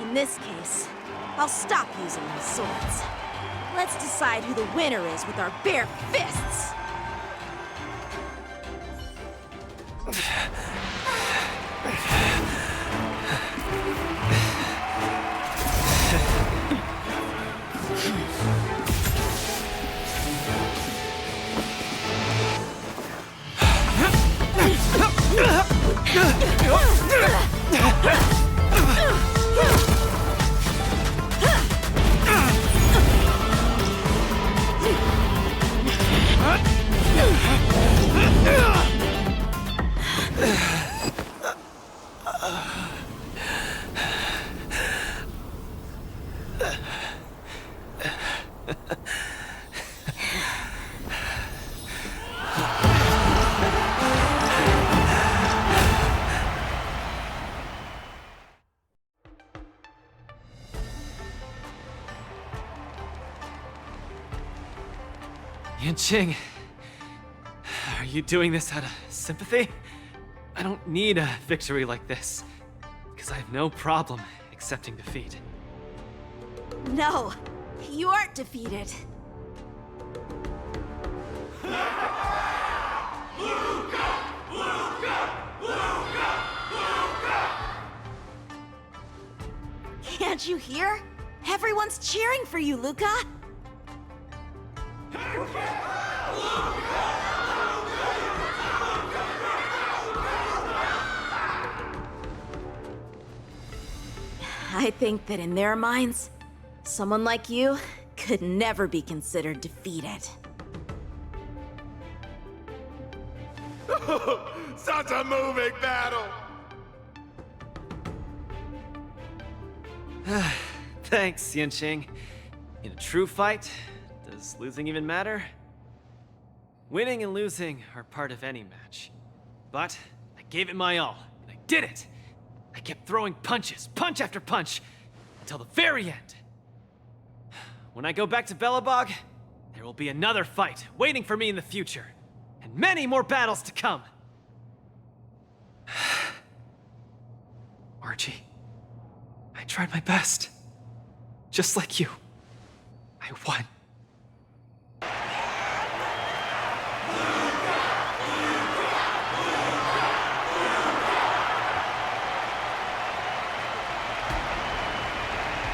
In this case, I'll stop using my swords. Let's decide who the winner is with our bare fists! Yanqing, are you doing this out of sympathy? I don't need a victory like this, because I have no problem accepting defeat. No, you aren't defeated. Can't you hear? Everyone's cheering for you, Luca! I think that in their minds, someone like you could never be considered defeated. Such a moving battle! Thanks, Yanqing. In a true fight, does losing even matter? Winning and losing are part of any match. But I gave it my all, and I did it! I kept throwing punches, punch after punch, until the very end. When I go back to Belobog, there will be another fight waiting for me in the future, and many more battles to come. Archie, I tried my best. Just like you. I won.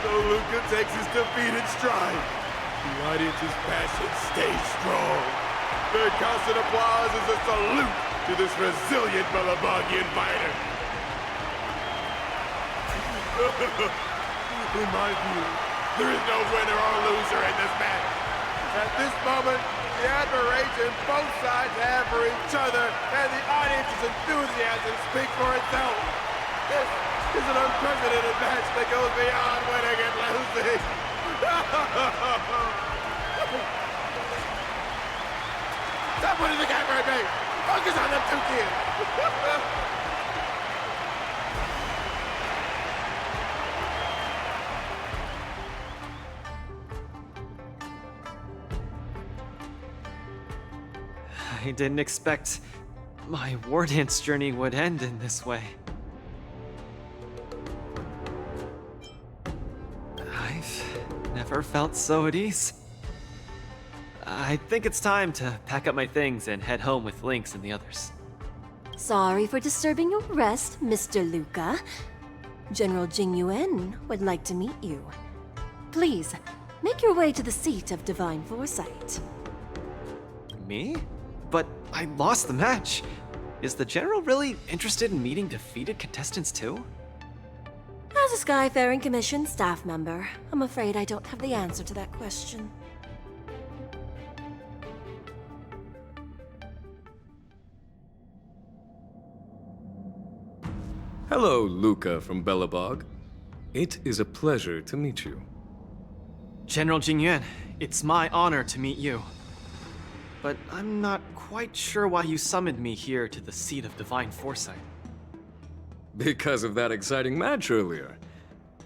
So Luca takes his defeat in stride. The audience's passion stays strong. Their constant applause is a salute to this resilient Belabogian fighter. In my view, there is no winner or loser in this match. At this moment, the admiration both sides have for each other and the audience's enthusiasm speak for itself. This is an unprecedented match that goes beyond winning and losing. Stop putting the camera at me! Focus on them two kids! I didn't expect my war dance journey would end in this way. I've never felt so at ease. I think it's time to pack up my things and head home with Lynx and the others. Sorry for disturbing your rest, Mr. Luca. General Jing Yuan would like to meet you. Please, make your way to the seat of Divine Foresight. Me? But I lost the match. Is the General really interested in meeting defeated contestants too? As a Skyfaring Commission staff member, I'm afraid I don't have the answer to that question. Hello, Luca from Belobog. It is a pleasure to meet you. General Jingyuan, it's my honor to meet you. But I'm not quite sure why you summoned me here to the seat of Divine Foresight. Because of that exciting match earlier.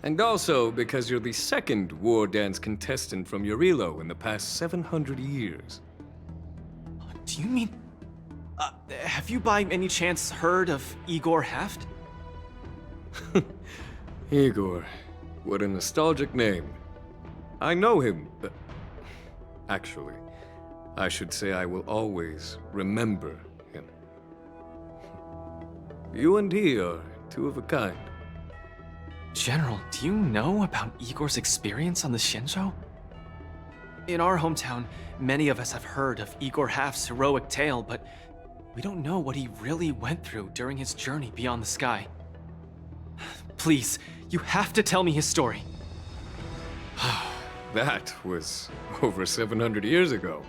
And also because you're the second war dance contestant from Yorilo in the past 700 years. Do you mean... have you by any chance heard of Igor Haft? Igor. What a nostalgic name. I know him, but... Actually, I should say I will always remember him. You and he are two of a kind. General, do you know about Igor's experience on the Shenzhou? In our hometown, many of us have heard of Igor Haft's heroic tale, but we don't know what he really went through during his journey beyond the sky. Please, you have to tell me his story. That was over 700 years ago.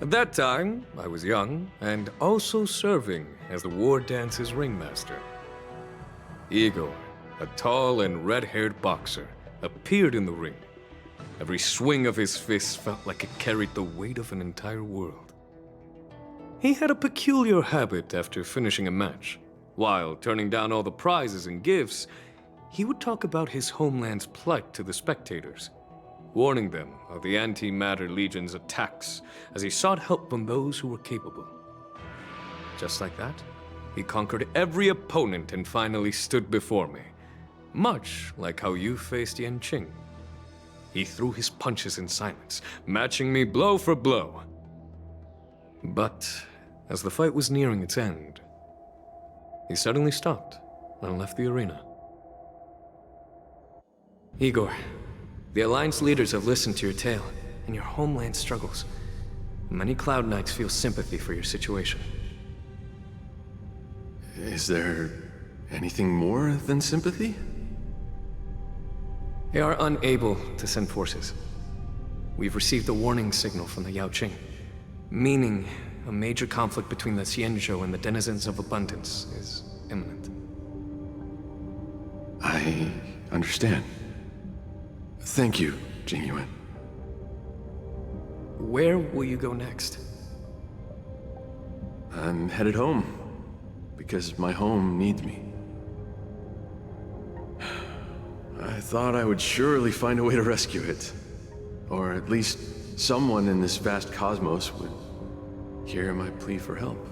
At that time, I was young and also serving as the war dance's ringmaster. Igor, a tall and red-haired boxer, appeared in the ring. Every swing of his fist felt like it carried the weight of an entire world. He had a peculiar habit after finishing a match. While turning down all the prizes and gifts, he would talk about his homeland's plight to the spectators, warning them of the Antimatter Legion's attacks as he sought help from those who were capable. Just like that, he conquered every opponent and finally stood before me, much like how you faced Yanqing. He threw his punches in silence, matching me blow for blow. But as the fight was nearing its end, he suddenly stopped and left the arena. Igor, the Alliance leaders have listened to your tale and your homeland struggles. Many Cloud Knights feel sympathy for your situation. Is there anything more than sympathy? They are unable to send forces. We've received a warning signal from the Yao Qing, meaning a major conflict between the Xianzhou and the denizens of abundance is imminent. I understand. Thank you, Jingyuan. Where will you go next? I'm headed home, because my home needs me. I thought I would surely find a way to rescue it. Or at least someone in this vast cosmos would hear my plea for help.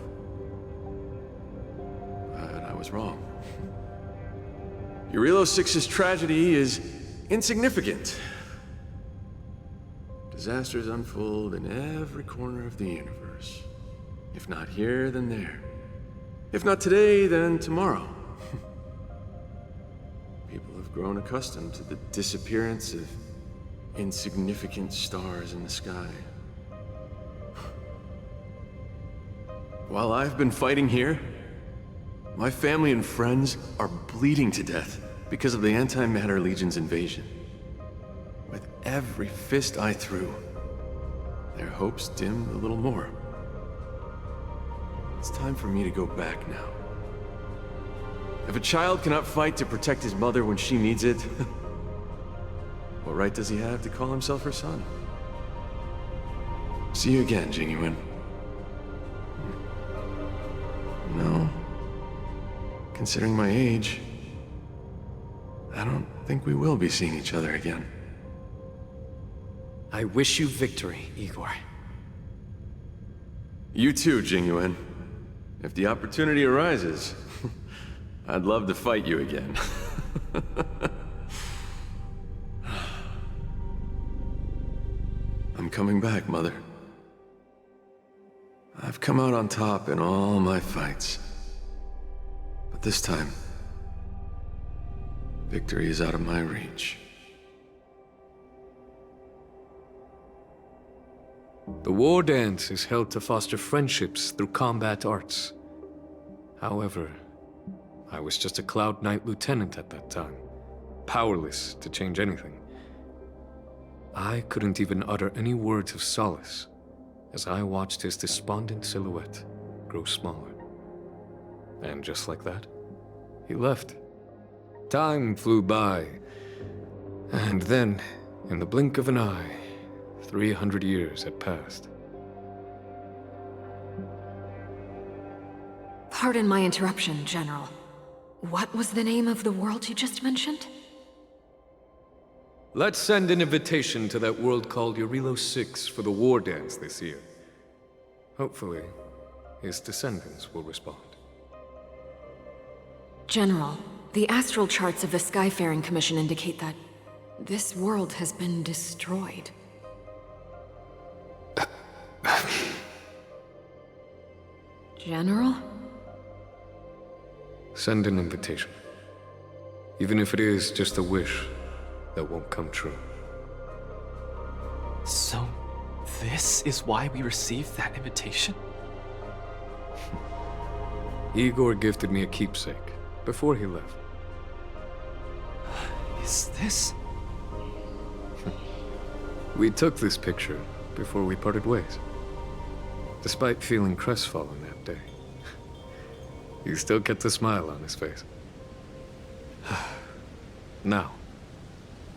But I was wrong. Eurilo 6's tragedy is insignificant. Disasters unfold in every corner of the universe. If not here, then there. If not today, then tomorrow. People have grown accustomed to the disappearance of insignificant stars in the sky. While I've been fighting here, my family and friends are bleeding to death because of the Antimatter Legion's invasion. With every fist I threw, their hopes dimmed a little more. It's time for me to go back now. If a child cannot fight to protect his mother when she needs it, what right does he have to call himself her son? See you again, Jingyuan. No. Considering my age, I don't think we will be seeing each other again. I wish you victory, Igor. You too, Jingyuan. If the opportunity arises, I'd love to fight you again. I'm coming back, Mother. I've come out on top in all my fights. But this time, victory is out of my reach. The war dance is held to foster friendships through combat arts. However, I was just a Cloud Knight lieutenant at that time, powerless to change anything. I couldn't even utter any words of solace as I watched his despondent silhouette grow smaller. And just like that, he left. Time flew by, and then, in the blink of an eye, 300 years had passed. Pardon my interruption, General. What was the name of the world you just mentioned? Let's send an invitation to that world called Eurilo 6 for the war dance this year. Hopefully, his descendants will respond. General, the astral charts of the Skyfaring Commission indicate that this world has been destroyed. General? Send an invitation. Even if it is just a wish that won't come true. So, this is why we received that invitation? Igor gifted me a keepsake before he left. Is this? We took this picture before we parted ways. Despite feeling crestfallen that day, he still kept a smile on his face. Now,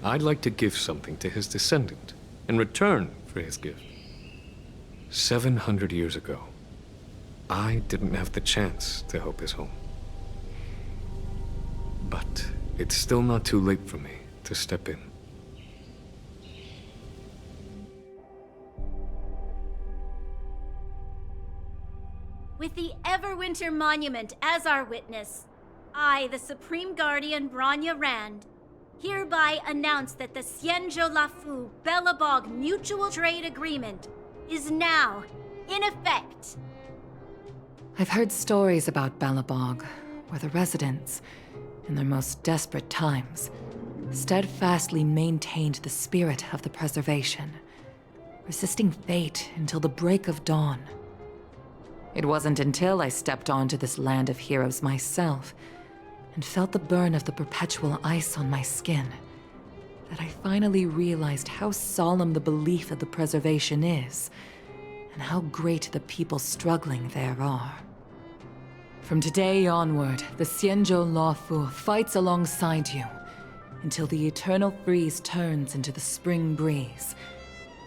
I'd like to give something to his descendant in return for his gift. 700 years ago, I didn't have the chance to help his home. But it's still not too late for me to step in. With the Everwinter Monument as our witness, I, the Supreme Guardian Branya Rand, hereby announce that the Xianzhou Lafu Belobog Mutual Trade Agreement is now in effect. I've heard stories about Belobog, where the residents, in their most desperate times, steadfastly maintained the spirit of the preservation, resisting fate until the break of dawn. It wasn't until I stepped onto this land of heroes myself and felt the burn of the perpetual ice on my skin that I finally realized how solemn the belief of the preservation is, and how great the people struggling there are. From today onward, the Xianzhou Luofu fights alongside you until the eternal freeze turns into the spring breeze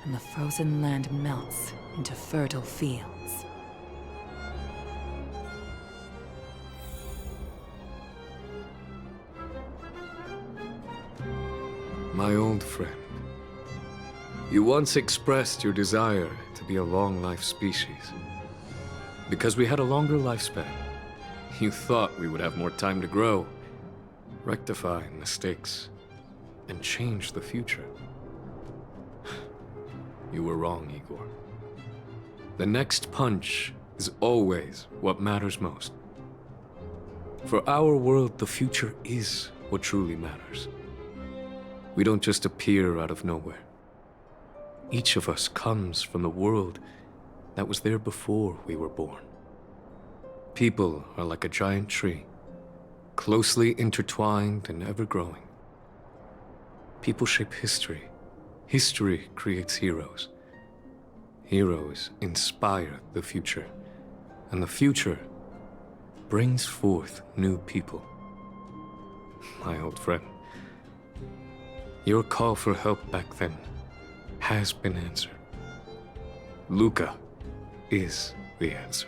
and the frozen land melts into fertile fields. My old friend, you once expressed your desire to be a long-life species. Because we had a longer lifespan, you thought we would have more time to grow, rectify mistakes, and change the future. You were wrong, Igor. The next punch is always what matters most. For our world, the future is what truly matters. We don't just appear out of nowhere. Each of us comes from the world that was there before we were born. People are like a giant tree, closely intertwined and ever-growing. People shape history. History creates heroes. Heroes inspire the future, and the future brings forth new people. My old friend, your call for help back then has been answered. Luca is the answer.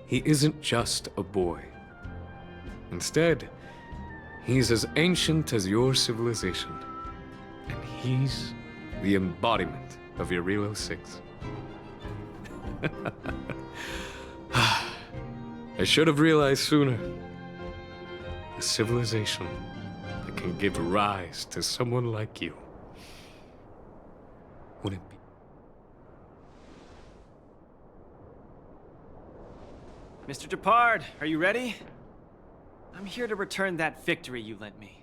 He isn't just a boy. Instead, he's as ancient as your civilization, and he's the embodiment of Irilo 6. I should have realized sooner. A civilization that can give rise to someone like you wouldn't be. Mr. Depard, are you ready? I'm here to return that victory you lent me.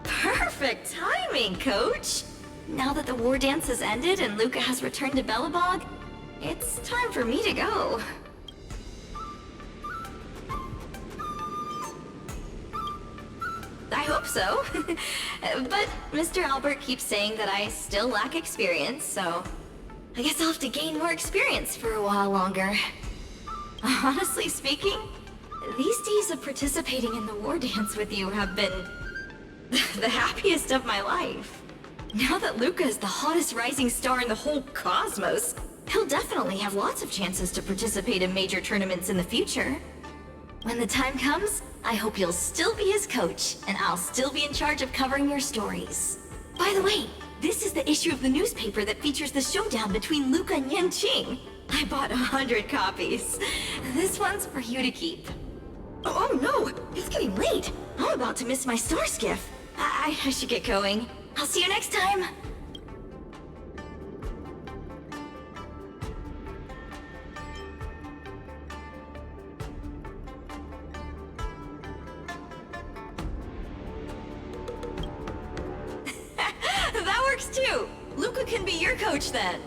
Perfect timing, Coach! Now that the war dance has ended and Luca has returned to Belobog, it's time for me to go. I hope so. But Mr. Albert keeps saying that I still lack experience, so I guess I'll have to gain more experience for a while longer. Honestly speaking, these days of participating in the war dance with you have been the happiest of my life. Now that Luca is the hottest rising star in the whole cosmos, he'll definitely have lots of chances to participate in major tournaments in the future. When the time comes, I hope you'll still be his coach, and I'll still be in charge of covering your stories. By the way, this is the issue of the newspaper that features the showdown between Luca and Yanqing. I bought 100 copies. This one's for you to keep. Oh no! It's getting late! I'm about to miss my star skiff. I should get going. I'll see you next time! That works too! Luca can be your coach then!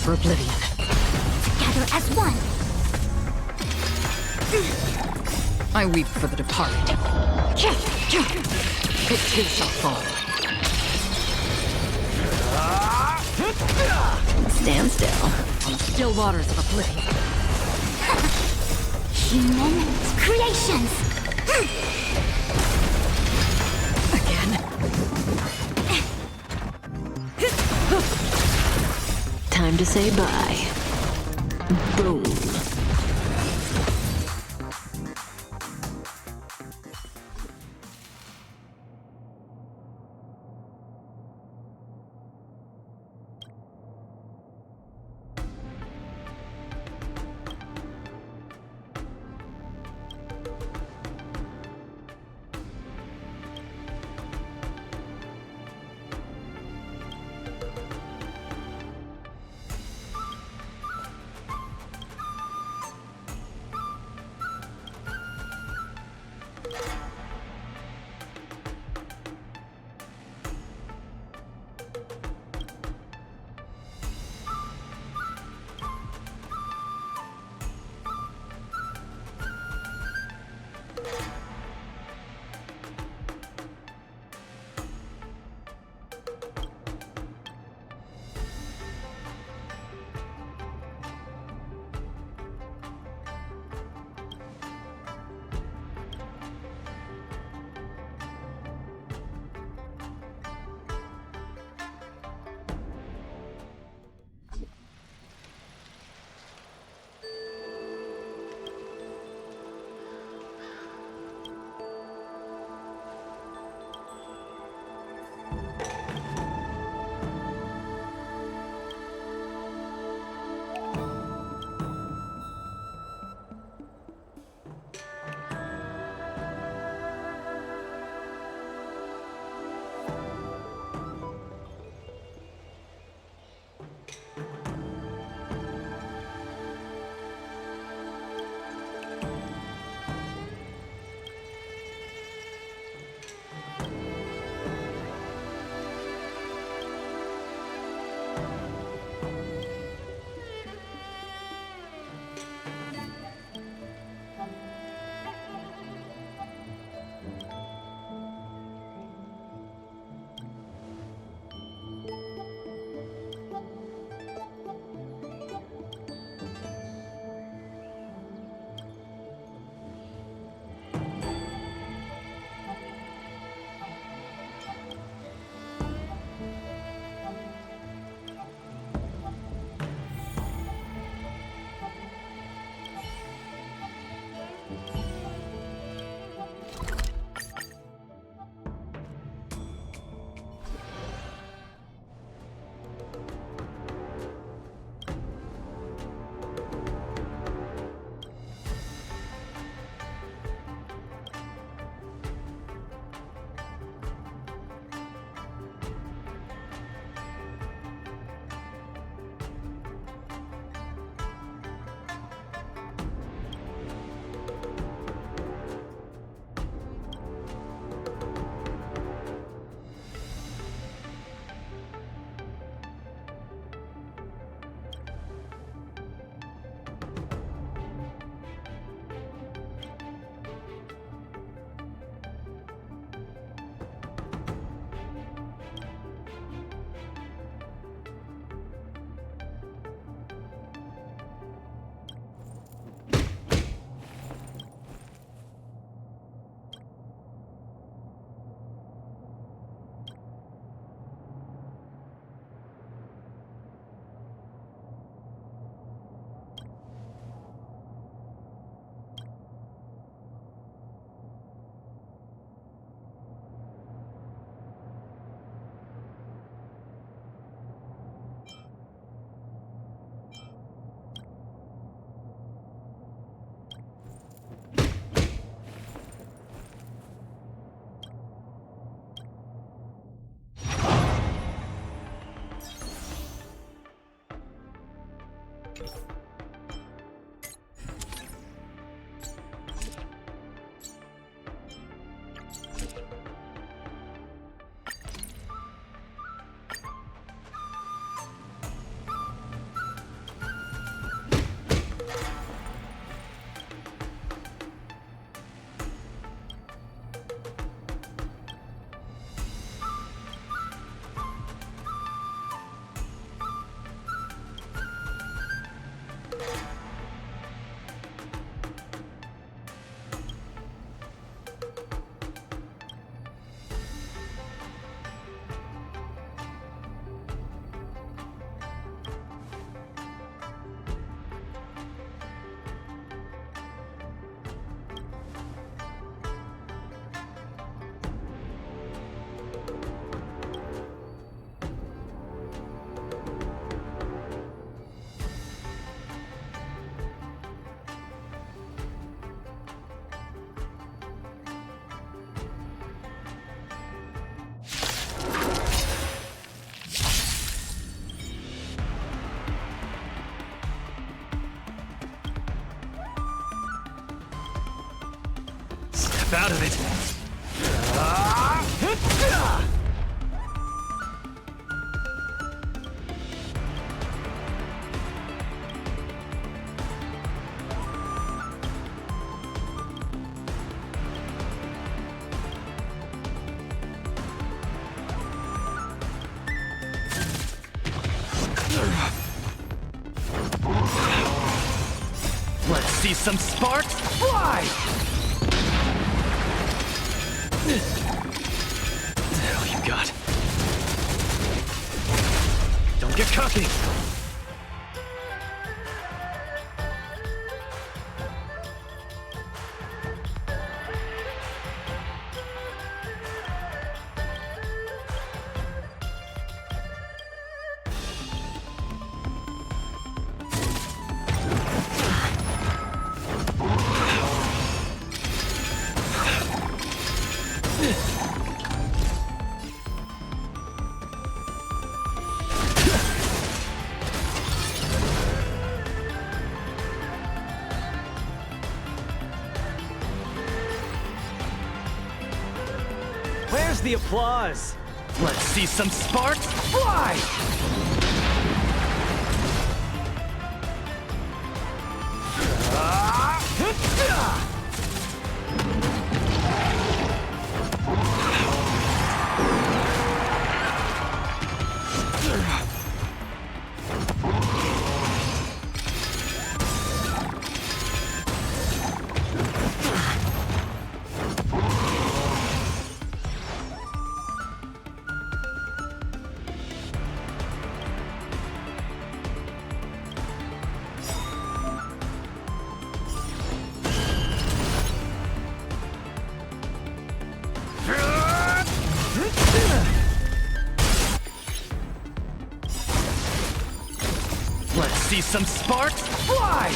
for oblivion. Together as one. I weep for the departed. It too shall fall. Stand still on the still waters of oblivion. Human creations. Again. Time to say bye. Boom. snap out of it. Let's see some sparks fly! Oh, you got. Don't get cocky! Where's the applause? Let's see some sparks fly! Let's see some sparks fly!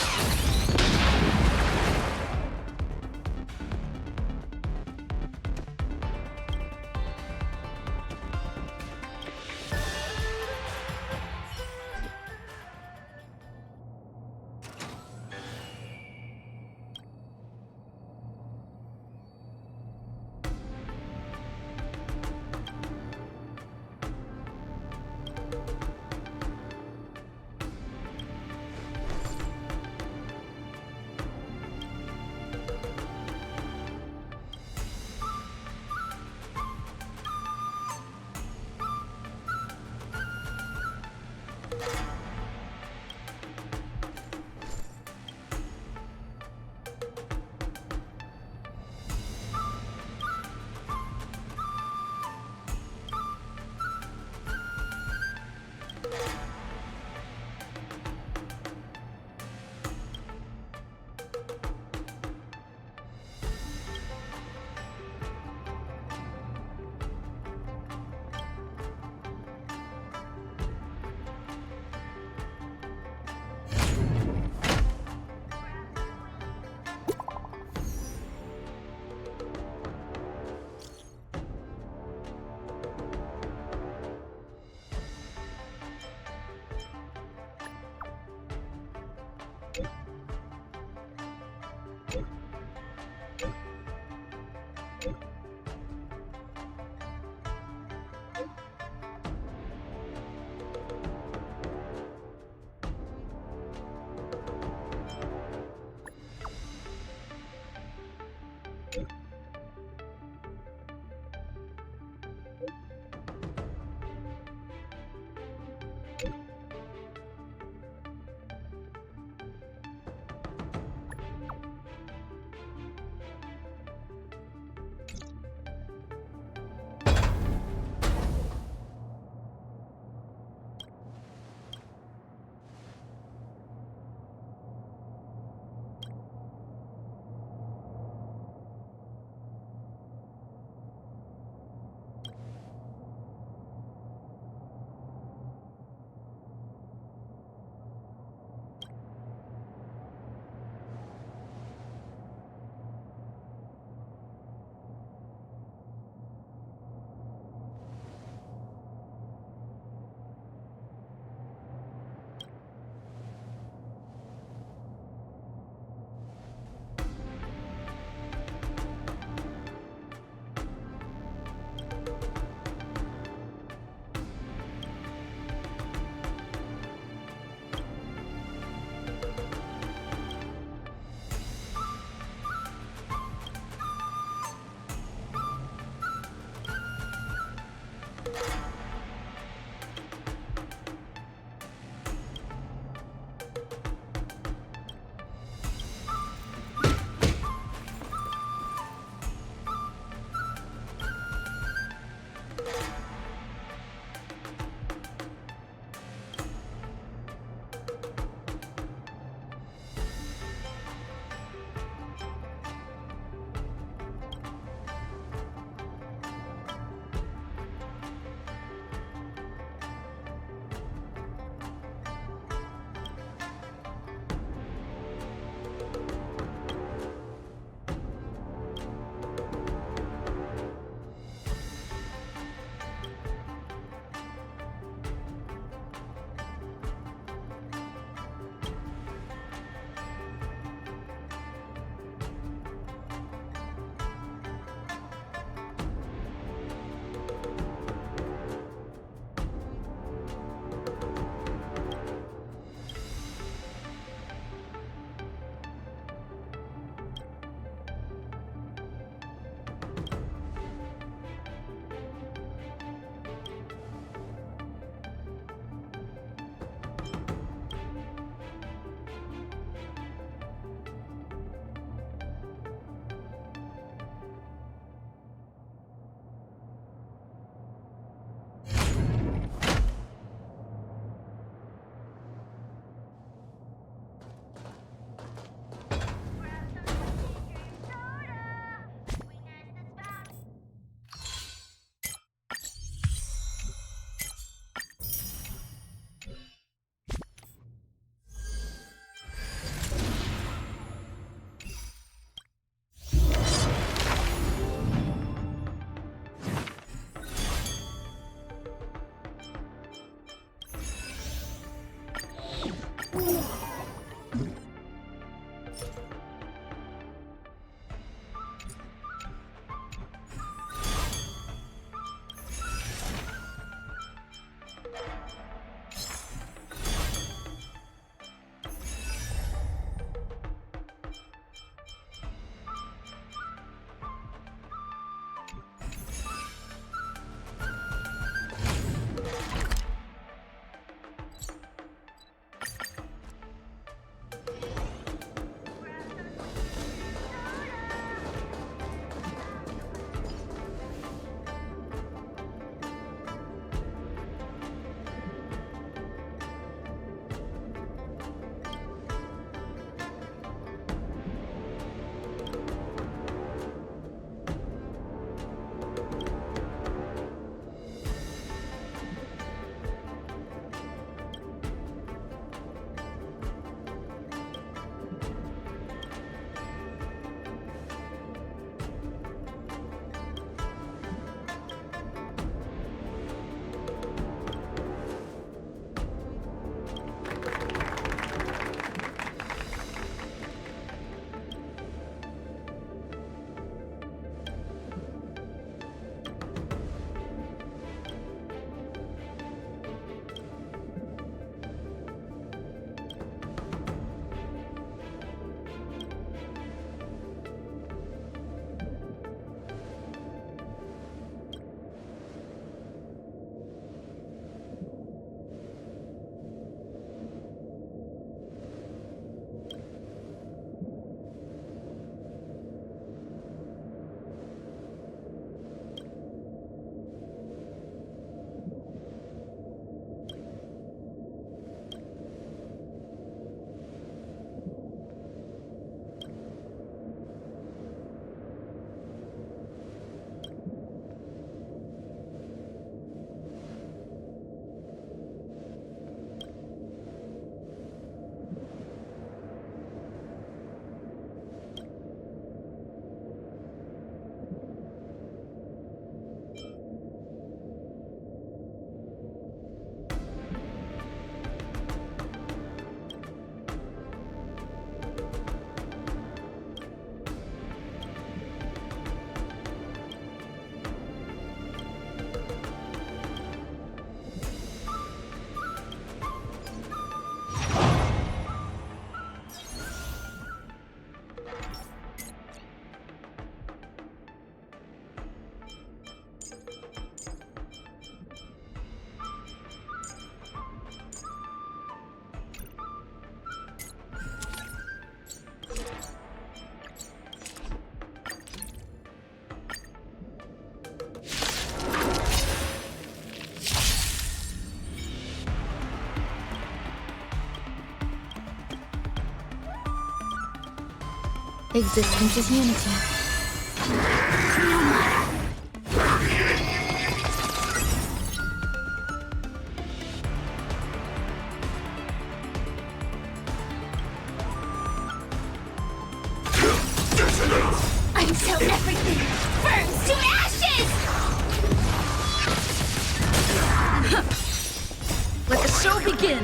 Existence is unity. Until everything burns to ashes! Let the show begin!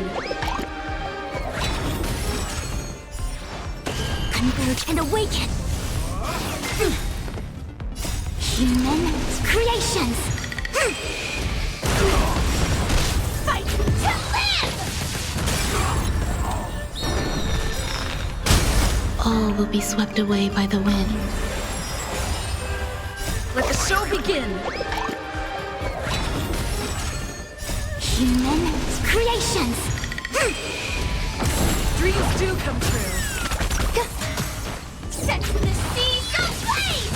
Converge and awaken! Human creations! Fight to live! All will be swept away by the wind. Let the show begin! Human creations! Dreams do come true. Set the seas ablaze!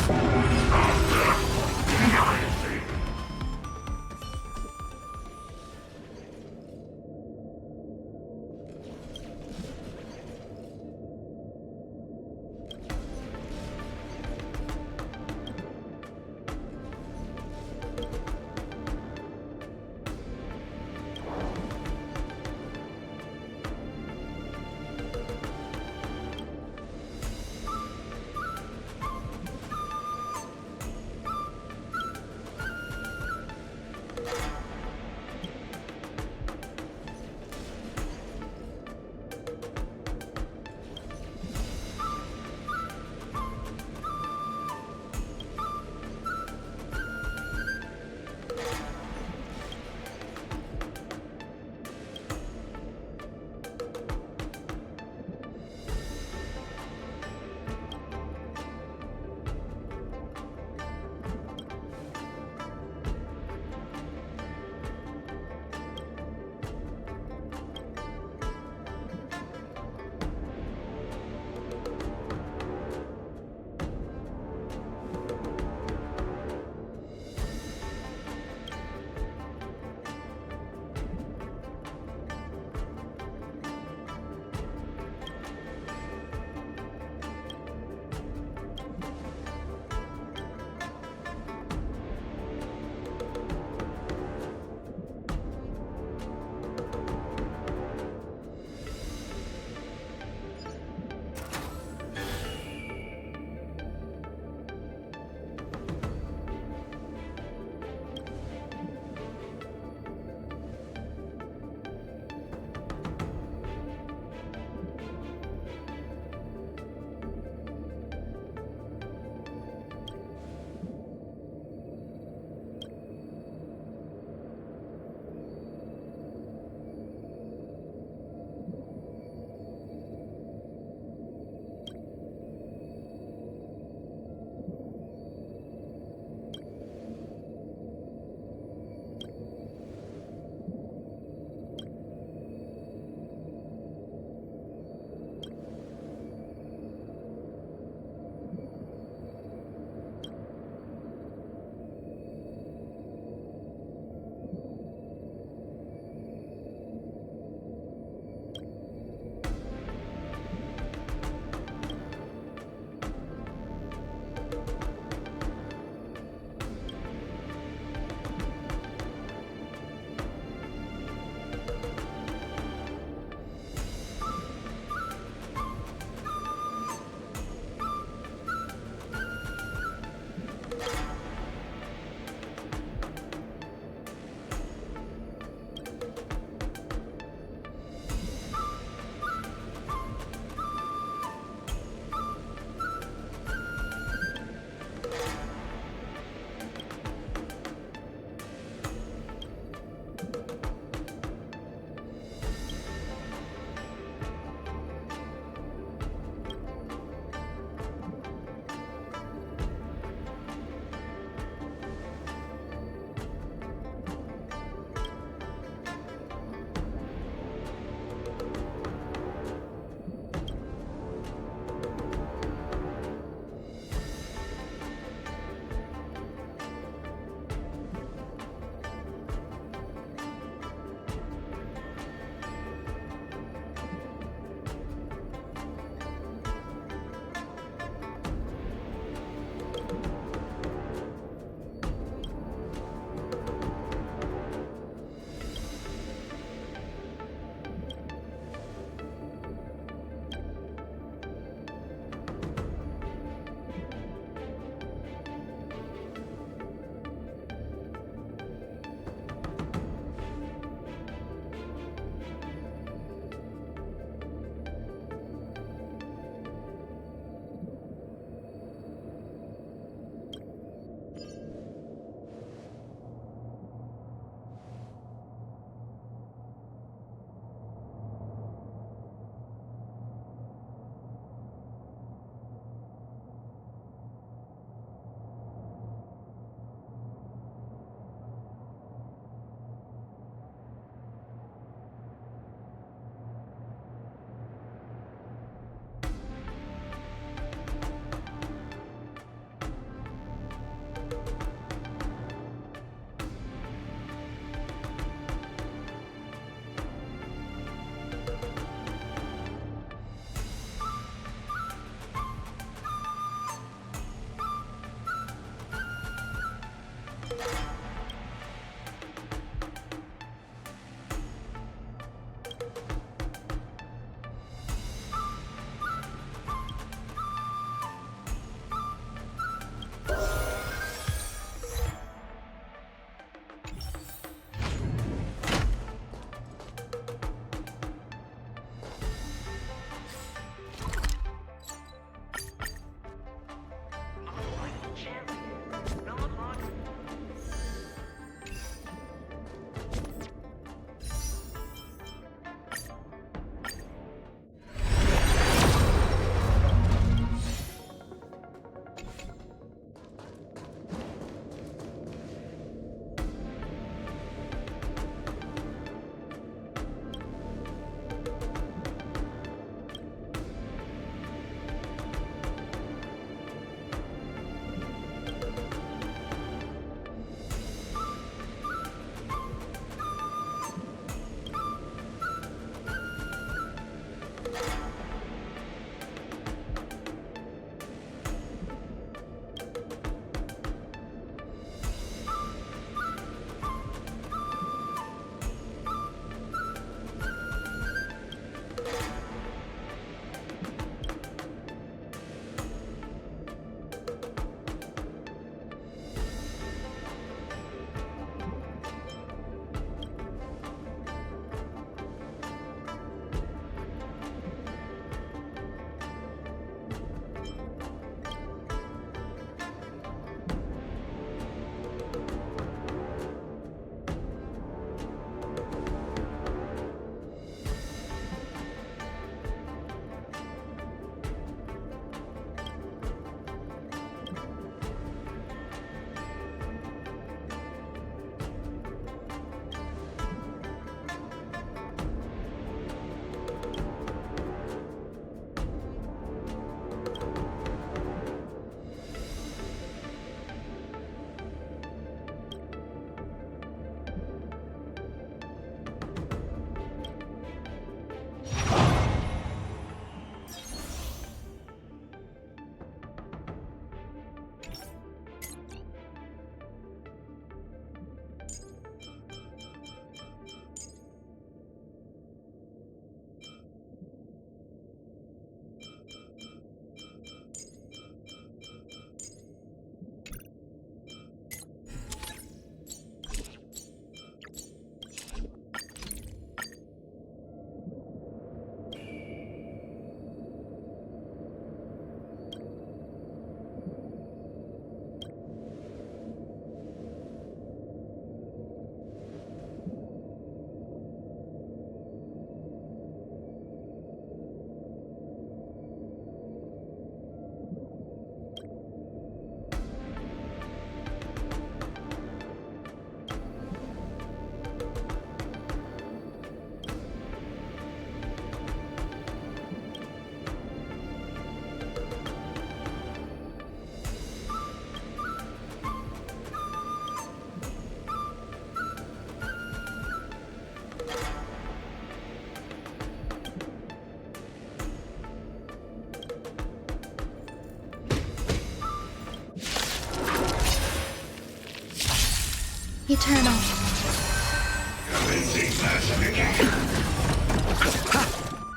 eternal.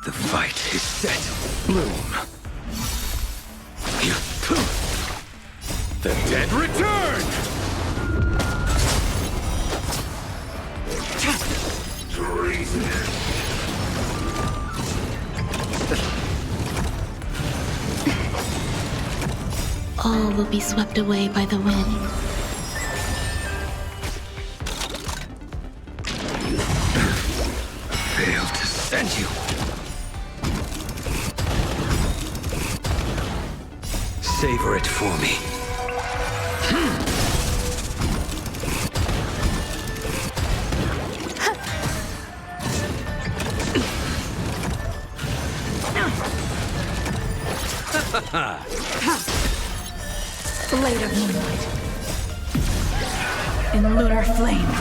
The fight is set. Bloom. The dead return! All will be swept away by the wind. Failed to send you. Savor it for me. Blade of moonlight. In lunar flame.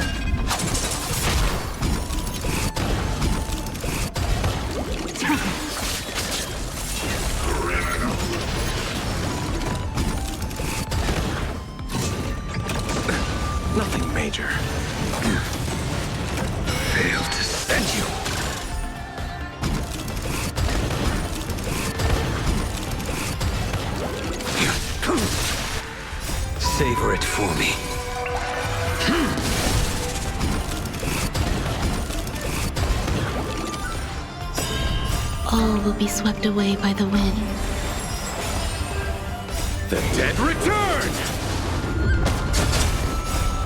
Nothing major. Failed to send you. Savor it for me. All will be swept away by the wind. The dead return!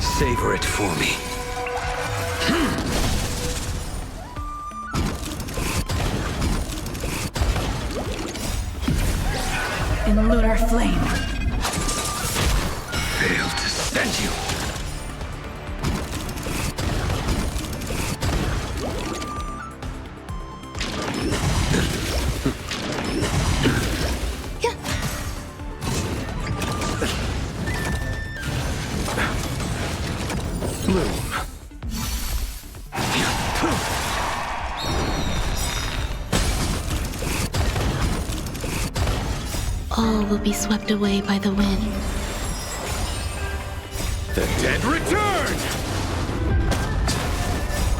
Savor it for me. In lunar flame. Failed to send you. Bloom. All will be swept away by the wind. The dead return!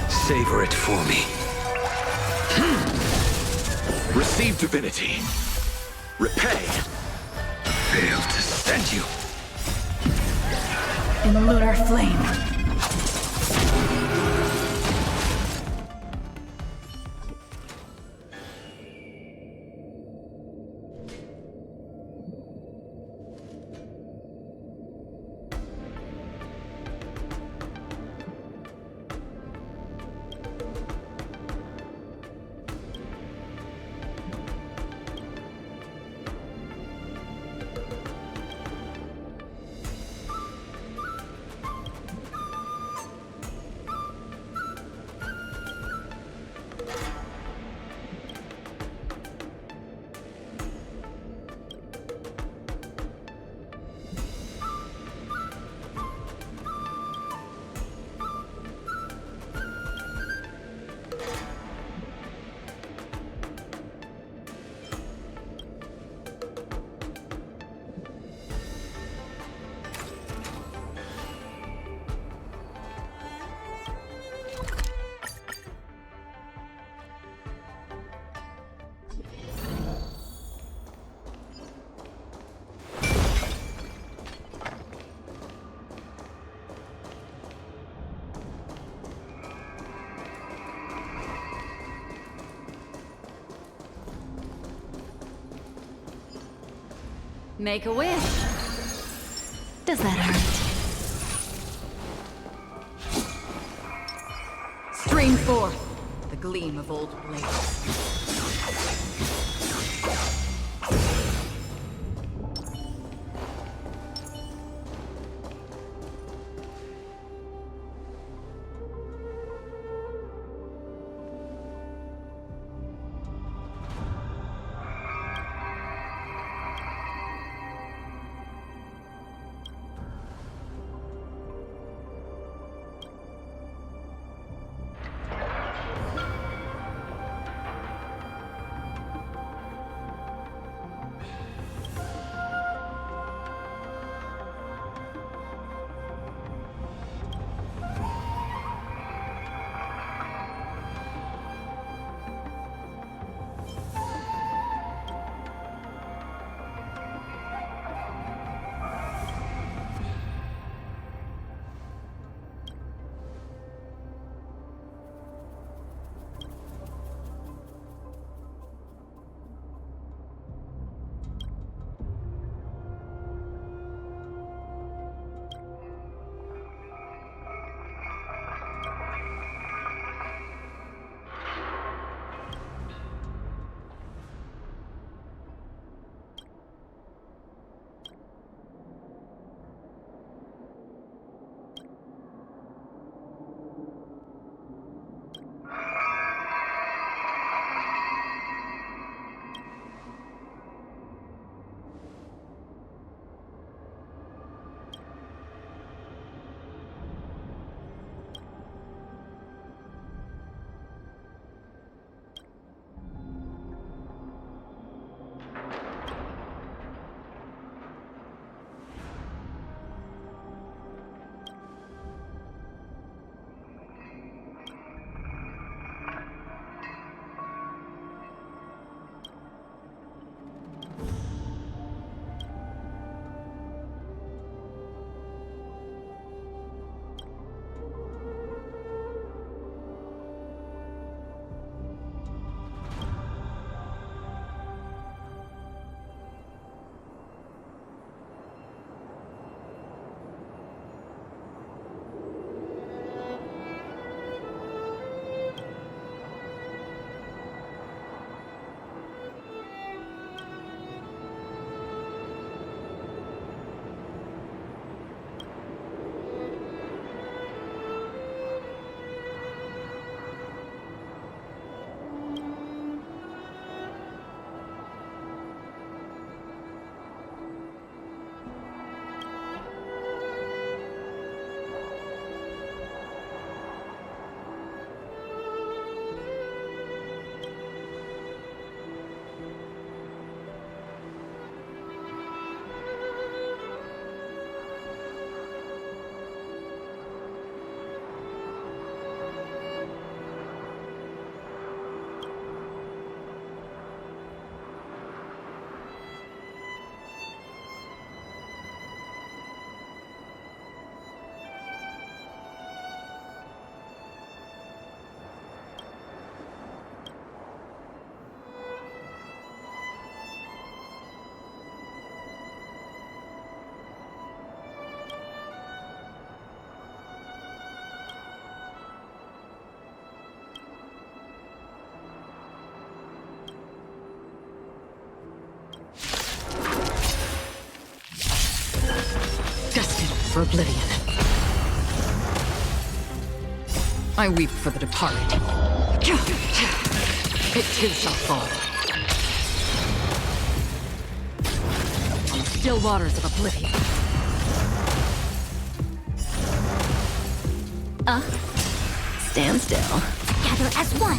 Savor it for me. Receive divinity. Repay. Failed to send you. In lunar flame. Make a wish. Does that hurt? Stream forth the gleam of old blades. for oblivion. I weep for the departed. It too shall fall. On the still waters of oblivion. Stand still. Gather as one.